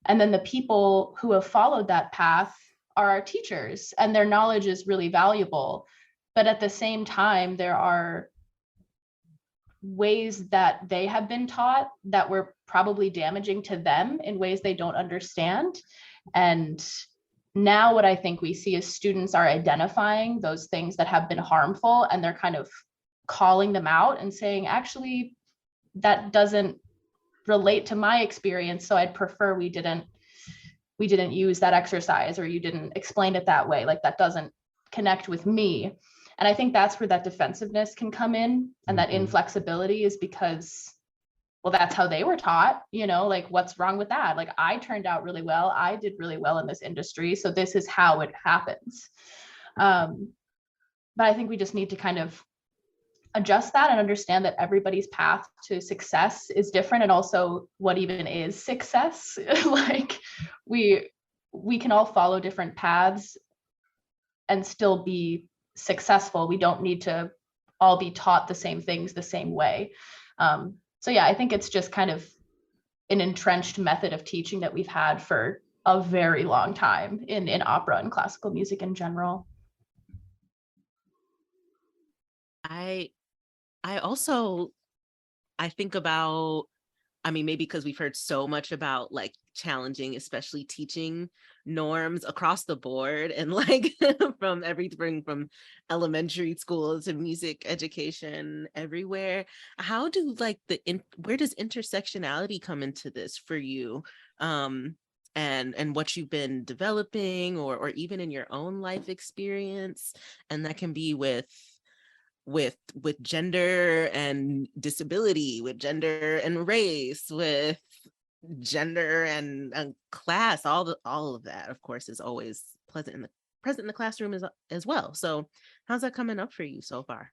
And then the people who have followed that path are our teachers, and their knowledge is really valuable. But at the same time, there are ways that they have been taught that were probably damaging to them in ways they don't understand. And now what I think we see is students are identifying those things that have been harmful, and they're kind of calling them out and saying, actually, that doesn't relate to my experience, so I'd prefer we didn't use that exercise, or you didn't explain it that way, like that doesn't connect with me. And I think that's where that defensiveness can come in, and that inflexibility is because, well, that's how they were taught, you know, like what's wrong with that? Like I turned out really well, I did really well in this industry, so this is how it happens. But I think we just need to kind of adjust that and understand that everybody's path to success is different, and also what even is success. Like we can all follow different paths and still be successful. We don't need to all be taught the same things the same way. So yeah, I think it's just kind of an entrenched method of teaching that we've had for a very long time in opera and classical music in general. I also, I think about, I mean, maybe because we've heard so much about like challenging, especially teaching norms across the board, and like from everything from elementary school to music education everywhere. How do like where does intersectionality come into this for you? And what you've been developing, or even in your own life experience, and that can be with gender and disability, with gender and race, with gender and class, all of that, of course, is always present in the classroom as well. So how's that coming up for you so far?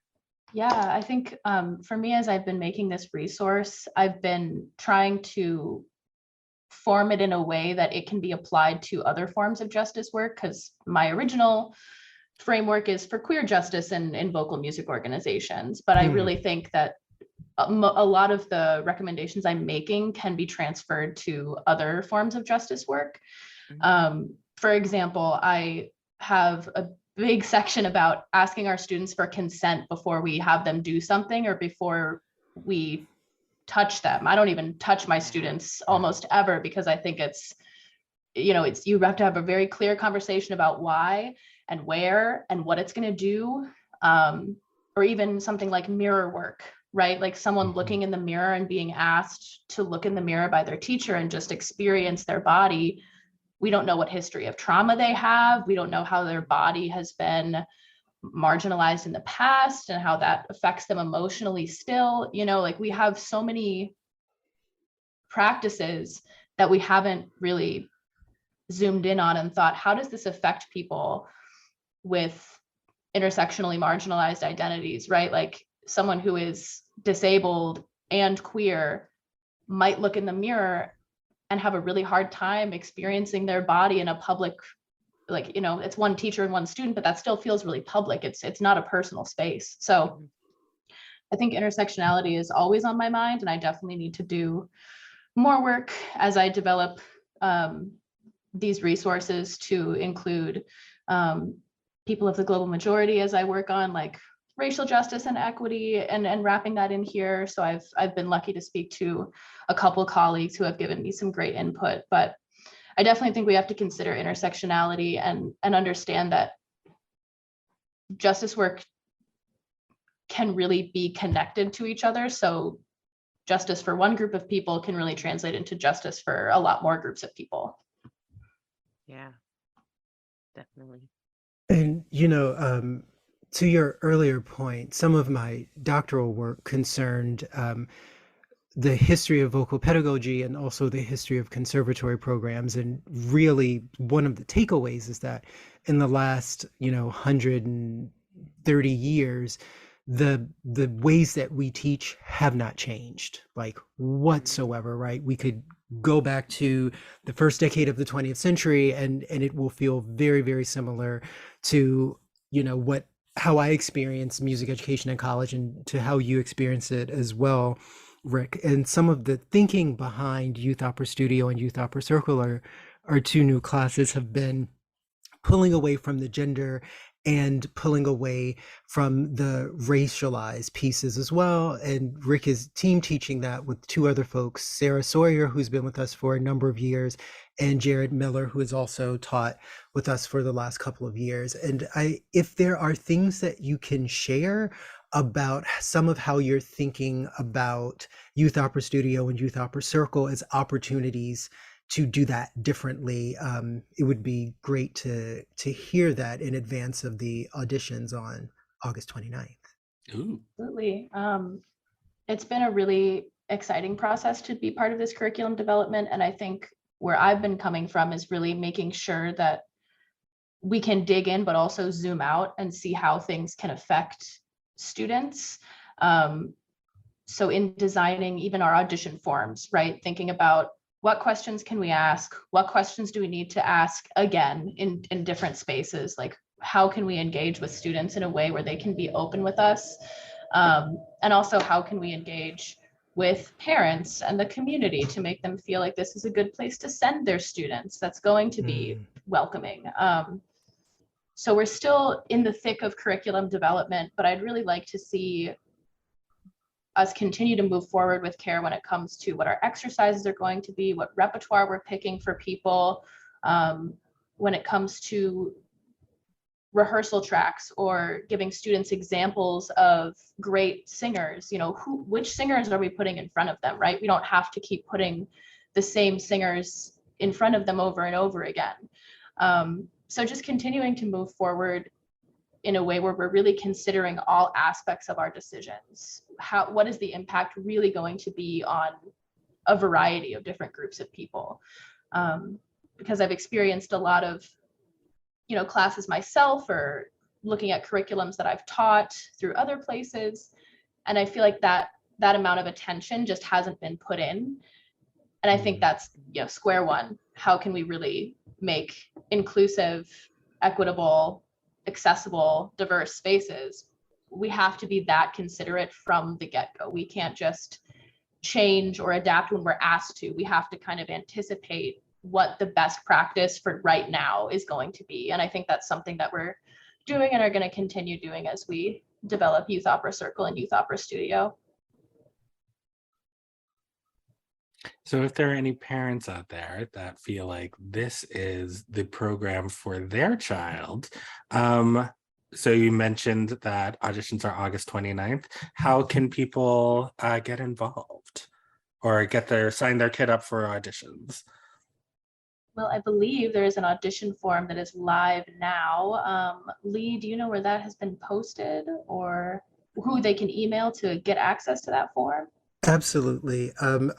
Yeah, I think for me, as I've been making this resource, I've been trying to form it in a way that it can be applied to other forms of justice work, because my original framework is for queer justice and in vocal music organizations. But I really think that a lot of the recommendations I'm making can be transferred to other forms of justice work. For example, I have a big section about asking our students for consent before we have them do something, or before we touch them. I don't even touch my students almost ever, because I think it's, you know, you have to have a very clear conversation about why and where and what it's going to do. Or even something like mirror work, right? Like someone looking in the mirror and being asked to look in the mirror by their teacher and just experience their body. We don't know what history of trauma they have. We don't know how their body has been marginalized in the past and how that affects them emotionally still. You know, like we have so many practices that we haven't really zoomed in on and thought, how does this affect people with intersectionally marginalized identities, right? Like someone who is disabled and queer might look in the mirror and have a really hard time experiencing their body in a public, like, you know, it's one teacher and one student, but that still feels really public. It's not a personal space. So I think intersectionality is always on my mind, and I definitely need to do more work as I develop these resources to include people of the global majority, as I work on like racial justice and equity, and wrapping that in here. So I've been lucky to speak to a couple of colleagues who have given me some great input, but I definitely think we have to consider intersectionality and understand that justice work can really be connected to each other. So justice for one group of people can really translate into justice for a lot more groups of people. Yeah, definitely. And, you know, to your earlier point, some of my doctoral work concerned the history of vocal pedagogy and also the history of conservatory programs. And really, one of the takeaways is that in the last, 130 years, the ways that we teach have not changed, like whatsoever, right? We could go back to the first decade of the 20th century and it will feel very, very similar to, how I experienced music education in college and to how you experience it as well, Rick. And some of the thinking behind Youth Opera Studio and Youth Opera Circle are two new classes have been pulling away from the gender and pulling away from the racialized pieces as well. And Rick is team teaching that with two other folks, Sarah Sawyer, who's been with us for a number of years, and Jared Miller, who has also taught with us for the last couple of years. And if there are things that you can share about some of how you're thinking about Youth Opera Studio and Youth Opera Circle as opportunities to do that differently, it would be great to hear that in advance of the auditions on August 29th. Ooh. Absolutely. It's been a really exciting process to be part of this curriculum development. And I think where I've been coming from is really making sure that we can dig in, but also zoom out and see how things can affect students. So in designing even our audition forms, right? Thinking about what questions can we ask? What questions do we need to ask again in different spaces? Like, how can we engage with students in a way where they can be open with us? And also, how can we engage with parents and the community to make them feel like this is a good place to send their students that's going to be welcoming? So we're still in the thick of curriculum development, but I'd really like to see us continue to move forward with care when it comes to what our exercises are going to be, what repertoire we're picking for people, when it comes to rehearsal tracks or giving students examples of great singers. Which singers are we putting in front of them, right? We don't have to keep putting the same singers in front of them over and over again. So just continuing to move forward in a way where we're really considering all aspects of our decisions. What is the impact really going to be on a variety of different groups of people? Because I've experienced a lot of, classes myself or looking at curriculums that I've taught through other places. And I feel like that amount of attention just hasn't been put in. And I think that's, square one. How can we really make inclusive, equitable, accessible, diverse spaces? We have to be that considerate from the get-go. We can't just change or adapt when we're asked to. We have to kind of anticipate what the best practice for right now is going to be. And I think that's something that we're doing and are going to continue doing as we develop Youth Opera Circle and Youth Opera Studio. So if there are any parents out there that feel like this is the program for their child, so you mentioned that auditions are August 29th. How can people get involved or sign their kid up for auditions? Well, I believe there is an audition form that is live now. Lee, do you know where that has been posted or who they can email to get access to that form? Absolutely.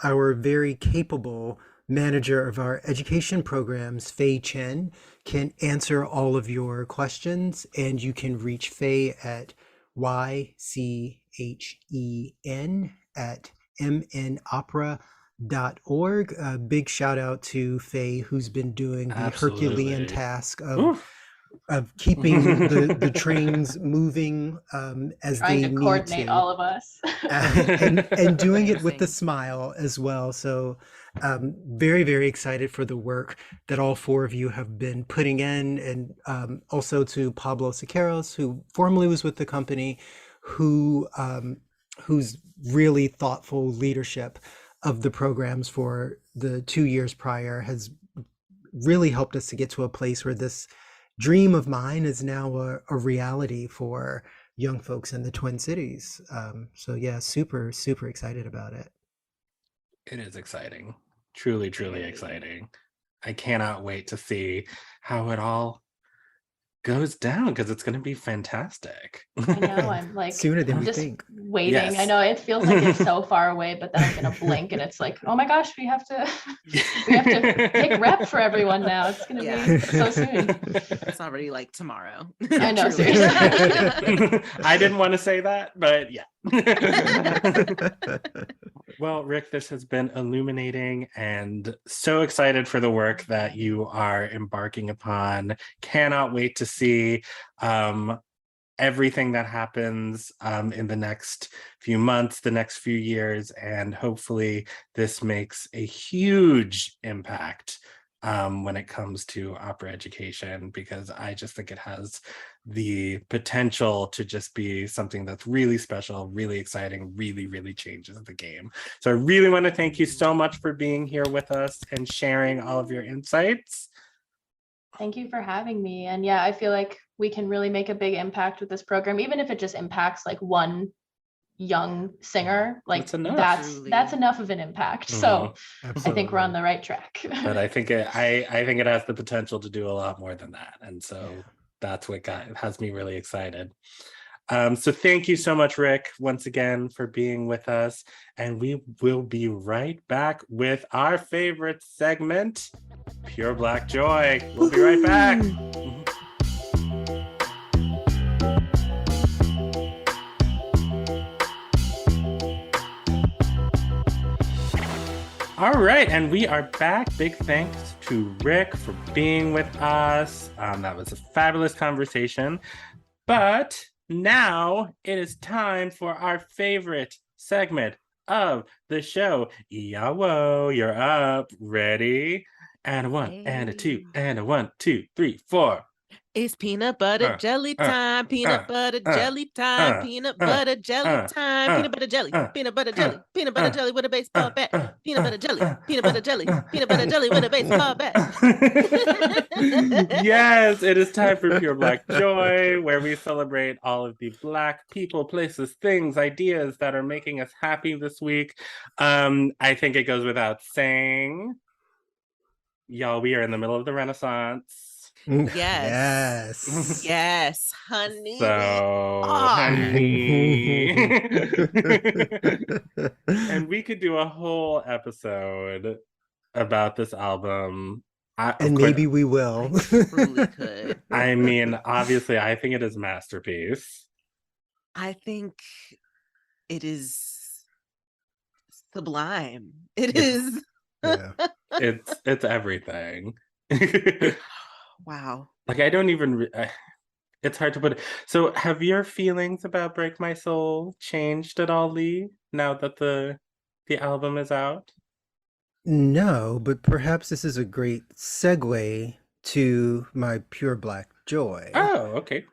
Our very capable manager of our education programs, Faye Chen, can answer all of your questions, and you can reach Faye at ychen@mnopera.org. A big shout out to Faye, who's been doing the Herculean task of keeping the trains moving as trying they to coordinate need to. all of us and doing it with a smile as well. So very, very excited for the work that all four of you have been putting in, and also to Pablo Siqueiros, who formerly was with the company, whose really thoughtful leadership of the programs for the 2 years prior has really helped us to get to a place where this dream of mine is now a reality for young folks in the Twin Cities. So yeah, super, super excited about it. It is exciting. Truly, truly exciting. I cannot wait to see how it all goes down, because it's going to be fantastic. I know, I'm like Sooner than we just think. waiting. Yes. I know it feels like it's so far away, but then I'm gonna blink and it's like, oh my gosh, we have to pick rep for everyone now. It's gonna be so soon. It's already like tomorrow. I know, Truly. seriously. I didn't want to say that, but yeah. Well, Rick, this has been illuminating, and so excited for the work that you are embarking upon. Cannot wait to see everything that happens in the next few months, the next few years, and hopefully this makes a huge impact when it comes to opera education, because I just think it has the potential to just be something that's really special, really exciting, really, really changes the game. So I really want to thank you so much for being here with us and sharing all of your insights. Thank you for having me. And yeah, I feel like we can really make a big impact with this program, even if it just impacts like one young singer. Like That's enough. that's enough of an impact. So Absolutely. I think we're on the right track. But I think it has the potential to do a lot more than that, and so that's what has me really excited. So thank you so much, Rick, once again for being with us, and we will be right back with our favorite segment, Pure Black Joy. We'll be right back. All right, and we are back. Big thanks to Rick for being with us. That was a fabulous conversation. But now it is time for our favorite segment of the show. Yawo, you're up. Ready? And a one, and a two, and a 1, 2, 3, 4. It's peanut butter jelly time, peanut butter jelly time, peanut butter jelly time, peanut butter jelly, peanut butter jelly, peanut butter jelly with a baseball bat, peanut butter jelly, peanut butter jelly, peanut butter jelly with a baseball bat. Yes, it is time for Pure Black Joy, where we celebrate all of the Black people, places, things, ideas that are making us happy this week. I think it goes without saying, y'all, we are in the middle of the Renaissance. Yes. Yes, honey. So, honey. And we could do a whole episode about this album. And maybe we will. Truly could. I mean, obviously, I think it is a masterpiece. I think it is sublime. It is. Yeah. It's everything. Wow. Like, I don't even it's hard to put it. So have your feelings about Break My Soul changed at all, Lee, now that the album is out? No, but perhaps this is a great segue to my Pure Black Joy. Oh, okay.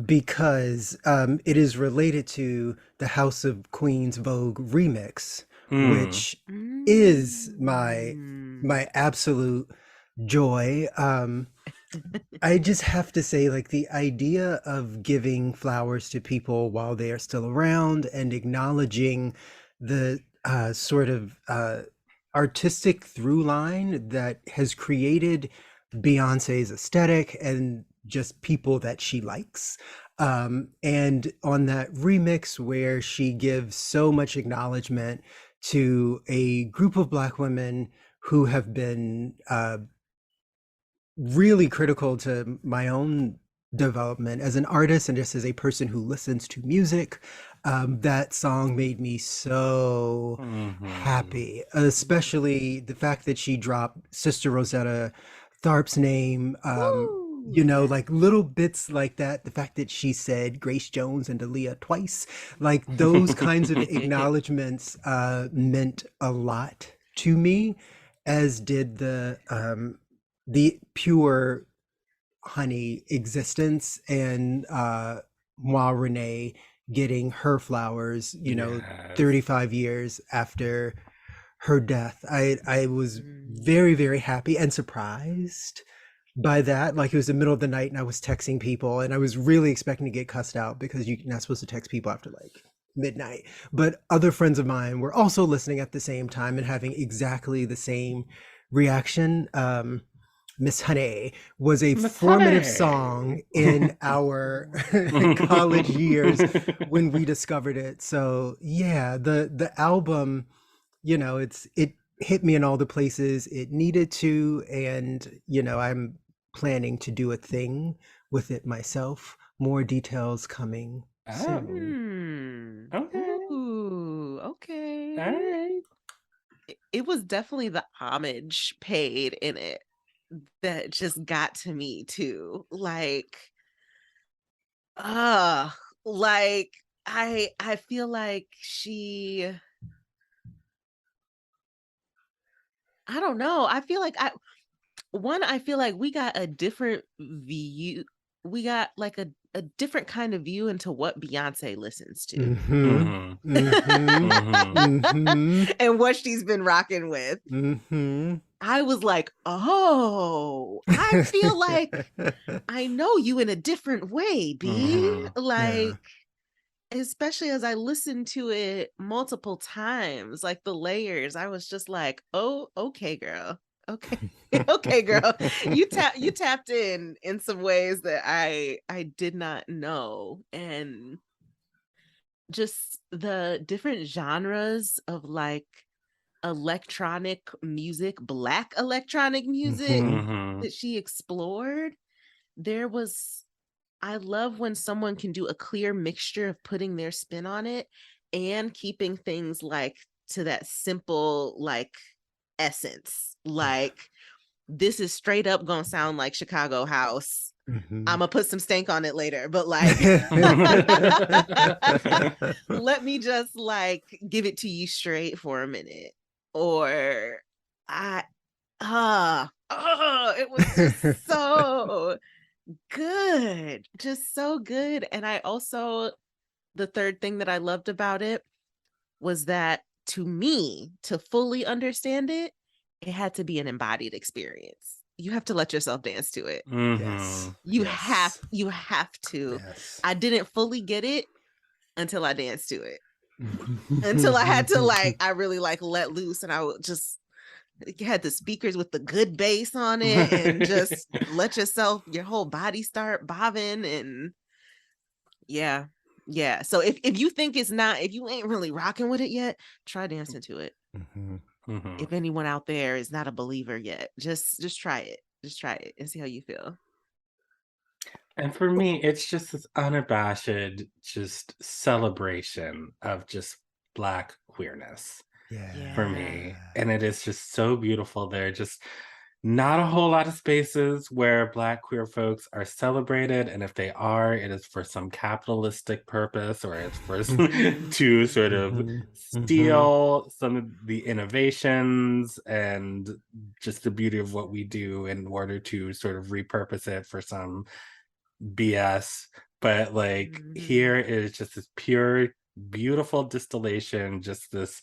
Because it is related to the House of Queens Vogue remix, which is my absolute joy. I just have to say, like, the idea of giving flowers to people while they are still around and acknowledging the sort of artistic through line that has created Beyonce's aesthetic and just people that she likes. And on that remix where she gives so much acknowledgement to a group of Black women who have been really critical to my own development as an artist and just as a person who listens to music, that song made me so happy, especially the fact that she dropped Sister Rosetta Tharpe's name, you know, like little bits like that. The fact that she said Grace Jones and Aaliyah twice, like those kinds of acknowledgements meant a lot to me, as did the pure honey existence and Ma Renee getting her flowers, you know, 35 years after her death. I was very, very happy and surprised by that. Like, it was the middle of the night and I was texting people and I was really expecting to get cussed out because you're not supposed to text people after like midnight. But other friends of mine were also listening at the same time and having exactly the same reaction. Miss Honey was a Miss formative Honey. song in our college years when we discovered it. So yeah, the album, it hit me in all the places it needed to, and I'm planning to do a thing with it myself. More details coming soon. Okay. Ooh, okay. All right. It was definitely the homage paid in it that just got to me too. Uh, like I feel like I don't know. I feel like we got a different view. We got like a different kind of view into what Beyonce listens to Mm-hmm. Mm-hmm. Mm-hmm. Mm-hmm. and what she's been rocking with. Mm-hmm. I was like, oh, I feel like I know you in a different way, B. Mhm. Like, especially as I listened to it multiple times, like the layers, I was just like, oh, okay, girl. Okay. Okay, girl. You tapped in some ways that I did not know. And just the different genres of like electronic music, black electronic music Mhm. Mhm. that she explored. I love when someone can do a clear mixture of putting their spin on it and keeping things like to that simple like essence. Like this is straight up gonna sound like Chicago house. Mhm. I'm gonna put some stank on it later, but like let me just like give it to you straight for a minute. Or I it was just so good. Just so good. And the third thing that I loved about it was that to me, to fully understand it, it had to be an embodied experience. You have to let yourself dance to it. Yes. Mhm. You Yes. have to. Yes. I didn't fully get it until I danced to it. Until I had to I really let loose, and I would just had the speakers with the good bass on it and just let your whole body start bobbing. And yeah. So if you think if you ain't really rocking with it yet, try dancing to it. Mhm. Mhm. If anyone out there is not a believer yet, just try it. Just try it and see how you feel. And for me, it's just this unabashed just celebration of just Black queerness for me. Yeah. And it is just so beautiful. There are just not a whole lot of spaces where Black queer folks are celebrated. And if they are, it is for some capitalistic purpose, or it's for to sort of Mhm. Mhm. steal some of the innovations and just the beauty of what we do in order to sort of repurpose it for some BS. But like here is just this pure, beautiful distillation, just this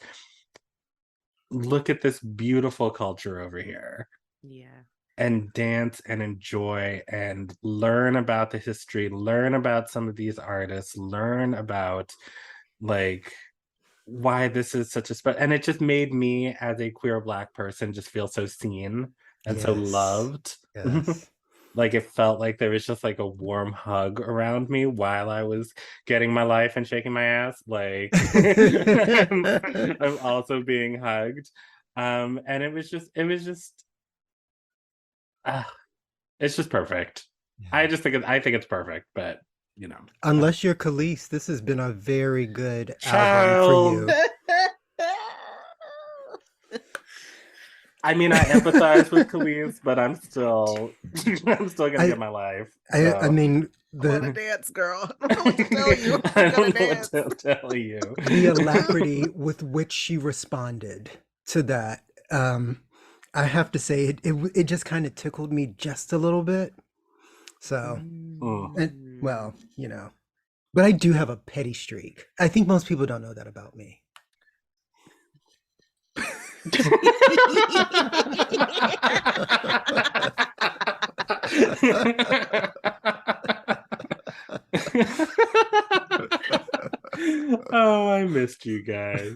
look at this beautiful culture over here Yeah. and dance and enjoy and learn about the history, learn about some of these artists, learn about like why this is such a special, and it just made me as a queer Black person just feel so seen and so Yes. loved. Yes. Like it felt like there was just like a warm hug around me while I was getting my life and shaking my ass. Like I'm also being hugged. And uh, it's just perfect. I think it's perfect, but Unless you're Khalees, this has been a very good album for Child. you. I mean, I empathize with Khalees, but I'm still gonna get my life. I mean, I'm gonna dance, girl. I don't know what to tell you. I I'm gonna don't know dance. what to tell you. the alacrity with which she responded to that, I have to say it just kind of tickled me just a little bit. So, well, but I do have a petty streak. I think most people don't know that about me. Oh, I missed you guys.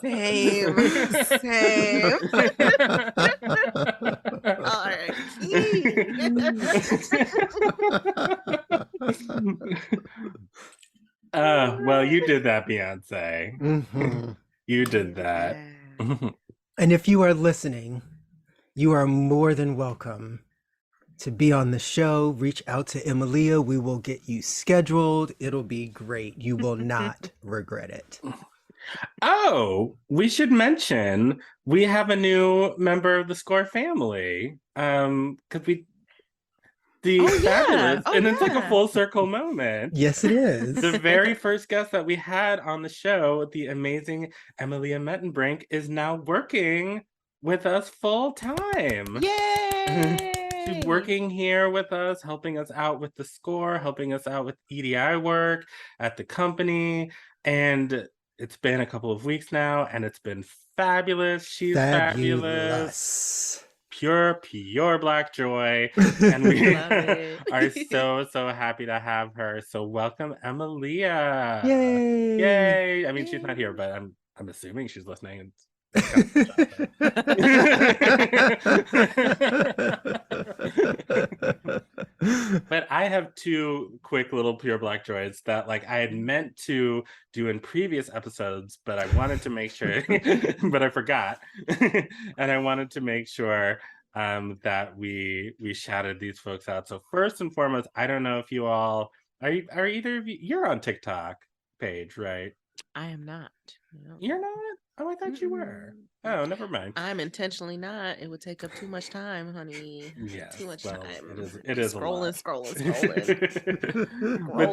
Same. Same. Our Well, you did that, Beyonce. Mhm. You did that. And if you are listening, you are more than welcome to be on the show. Reach out to Emilia. We will get you scheduled. It'll be great. You will not regret it. Oh, we should mention we have a new member of the Score family. Because fabulous, and it's like a full circle moment. Yes, it is. The very first guest that we had on the show, the amazing Emilia Mettenbrink, is now working with us full time. Yay! She's working here with us, helping us out with the Score, helping us out with EDI work at the company. And it's been a couple of weeks now, and it's been fabulous. She's fabulous. Pure Black joy. And we are so happy to have her. So welcome, Emilia. Yay! Yay! I mean, she's not here, but I'm assuming she's listening. But I have two quick little Pure Black joys that like I had meant to do in previous episodes, but I wanted to make sure, but I forgot. And I wanted to make sure that we shouted these folks out. So first and foremost, I don't know if you all are either of you, you're on TikTok page, right? I am not. No. You're not? Oh, I thought you were. Oh, never mind. I'm intentionally not. It would take up too much time, honey. Yes, too much time. It is scrolling. But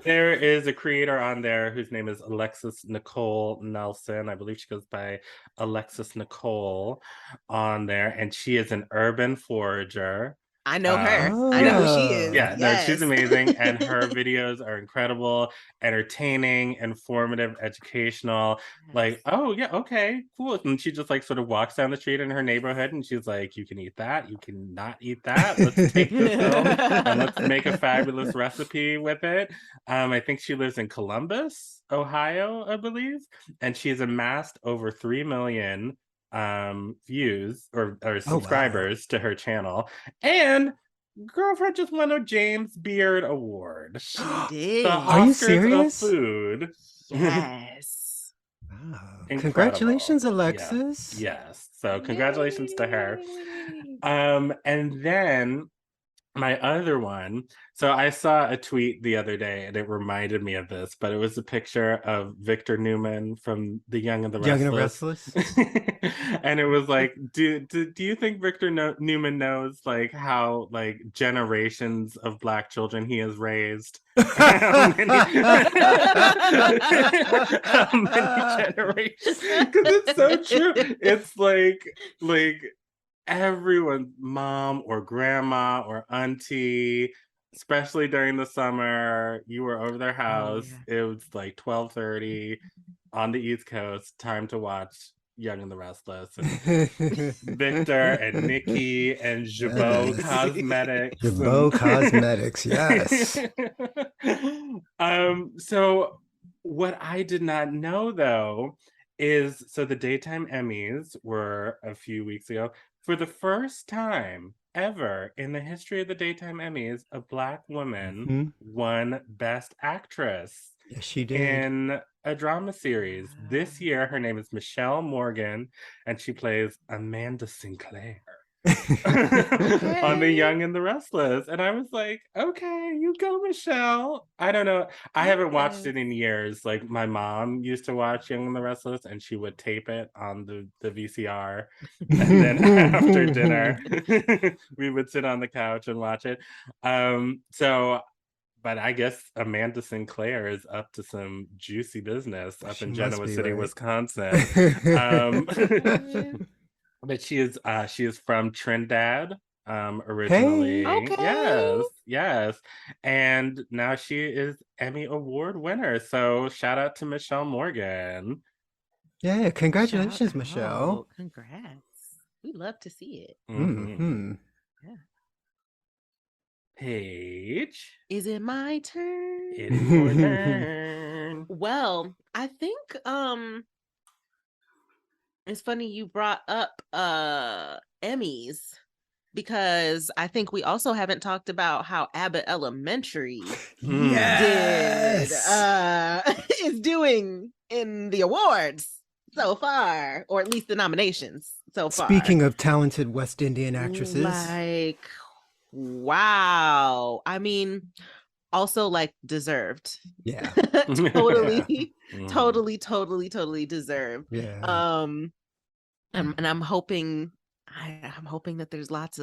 there is a creator on there whose name is Alexis Nikole Nelson. I believe she goes by Alexis Nikole on there, and she is an urban forager. I know her. I know who she is. Yeah, no, she's amazing. And her videos are incredible, entertaining, informative, educational. Like, oh, yeah, okay, cool. And she just like sort of walks down the street in her neighborhood and she's like, you can eat that. You can not eat that. Let's take this home and let's make a fabulous recipe with it. I think she lives in Columbus, Ohio, I believe. And she's amassed over 3 million views or subscribers to her channel, and girlfriend just won a James Beard Award. She did. The Are you Oscars serious? Of food. Yes. Wow. Incredible. Congratulations, Alexis. Yes. So congratulations to her. And then my other one, so I saw a tweet the other day and it reminded me of this, but it was a picture of Victor Newman from The Young and the Restless. And it was like, do you think Victor Newman knows like how like generations of Black children he has raised? How many generations? Because it's so true. It's like everyone's mom or grandma or auntie, especially during the summer, you were over their house. It was like 12:30 on the East Coast, time to watch Young and the Restless, and Victor and Nikki and Jabot Cosmetics. Jabot Cosmetics, yes. So what I did not know though is, so the Daytime Emmys were a few weeks ago. For the first time ever in the history of the Daytime Emmys, a Black woman won Best Actress. Yes, she did. In a drama series. This year, her name is Mishael Morgan, and she plays Amanda Sinclair on The Young and the Restless. And I was like, okay, you go, Michelle. I don't know. I haven't watched it in years. Like my mom used to watch Young and the Restless and she would tape it on the VCR. And then after dinner, we would sit on the couch and watch it. But I guess Amanda Sinclair is up to some juicy business up in Genoa City, right? Wisconsin. But she is from Trinidad originally. Hey, okay. Yes. And now she is Emmy Award winner. So shout out to Mishael Morgan. Yeah, congratulations, Michelle. Congrats. We love to see it. Mm-hmm. Yeah. Paige. Is it my turn? It is your turn. Well, I think It's funny you brought up Emmys, because I think we also haven't talked about how Abbott Elementary Yes. is doing in the awards so far, or at least the nominations so far. Speaking of talented West Indian actresses, like, wow. I mean, also like deserved. yeah, totally, Mhm. totally deserved. yeah. And I'm hoping that there's lots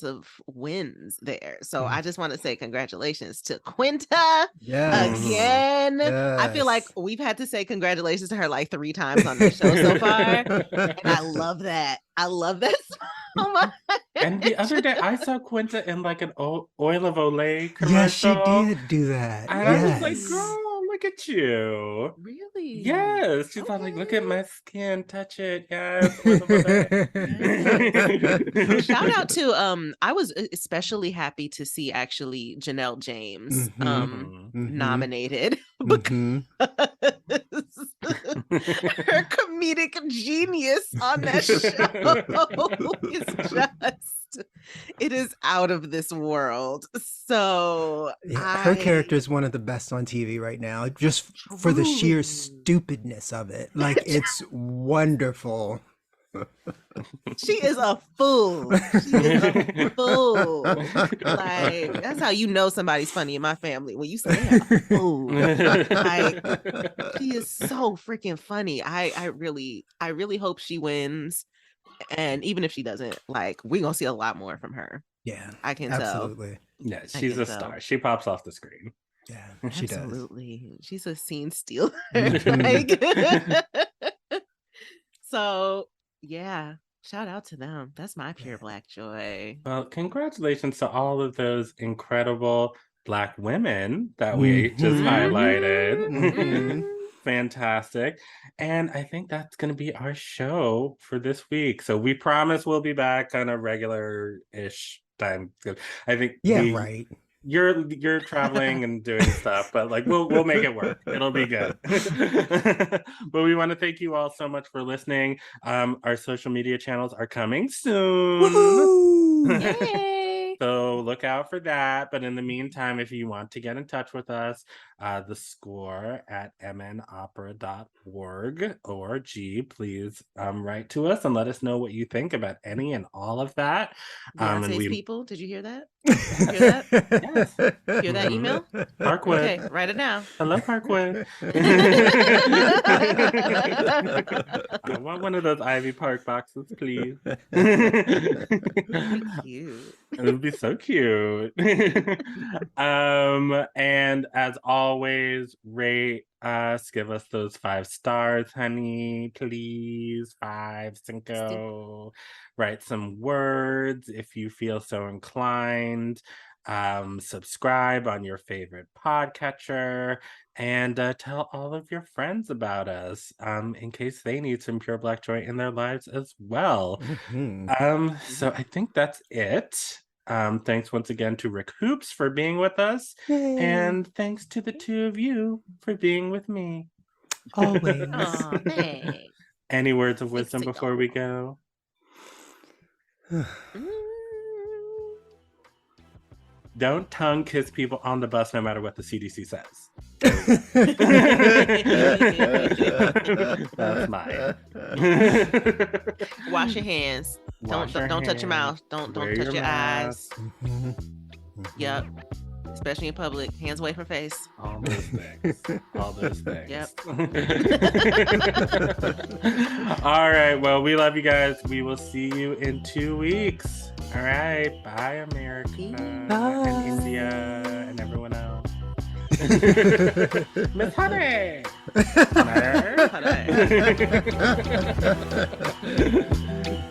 of wins there. So I just want to say congratulations to Quinta Yes. again. I feel like Yes. we've had to say congratulations to her like 3 times on this show so far. And I love that. I love that so much. And the other day, I saw Quinta in like an Oil of Olay commercial. Yes, she did do that. And I was like, Yes. girl, look at you. Really? Yes. She's all like, look at Okay. my skin, touch it. Yes. Oil of Olay. Shout out to I was especially happy to see actually Janelle James nominated because her comedic genius on that show is it is out of this world. So her character is one of the best on TV right now, just for the sheer stupidness of it. Like, it's wonderful. She is a fool. She is a fool. Like, that's how you know somebody's funny in my family, when you say a fool. Like, she is so freaking funny. I really hope she wins. And even if she doesn't, like, we're gonna see a lot more from her. Yeah, I can absolutely. Yeah, she's a star. She pops off the screen. Yeah, she does. Absolutely. She's a scene stealer. Mhm. Like, so yeah, shout out to them. That's my pure Black joy. Well, congratulations to all of those incredible Black women that we just highlighted. Mhm. Fantastic. And I think that's going to be our show for this week. So we promise we'll be back on a regular-ish time. I think right. You're traveling and doing stuff, but like we'll make it work. It'll be good. But we want to thank you all so much for listening. Our social media channels are coming soon. Woo-hoo! Yay! So look out for that. But in the meantime, if you want to get in touch with us, the score at mnopera.org, please write to us and let us know what you think about any and all of that. Beyonce's people, did you hear that? Hear that? Yes. Hear that email? Parkwood. Okay, write it down. Hello, Parkwood. I want one of those Ivy Park boxes, please. Cute. It would be so cute. And as always, rate us, give us those 5 stars, honey, please. 5, 5. Write some words if you feel so inclined. Subscribe on your favorite podcatcher, and tell all of your friends about us in case they need some pure Black joy in their lives as well. So I think that's it. Thanks once again to Rick Hoops for being with us. Yay. And thanks to the 2 of you for being with me. Always. Aw, thanks. Any words of wisdom Thanks, before we go? Don't tongue kiss people on the bus, no matter what the CDC says. That's mine. Wash your hands. Wash your Don't touch your hands. mouth. Don't Wear touch your your eyes. Mhm. Yep. Especially in public. Hands away from face. All those things. All those things. Yep. All right. Well, we love you guys. We will see you in 2 weeks. All right. Bye, America. Bye. And India and everyone else. Miss Honey. Honey.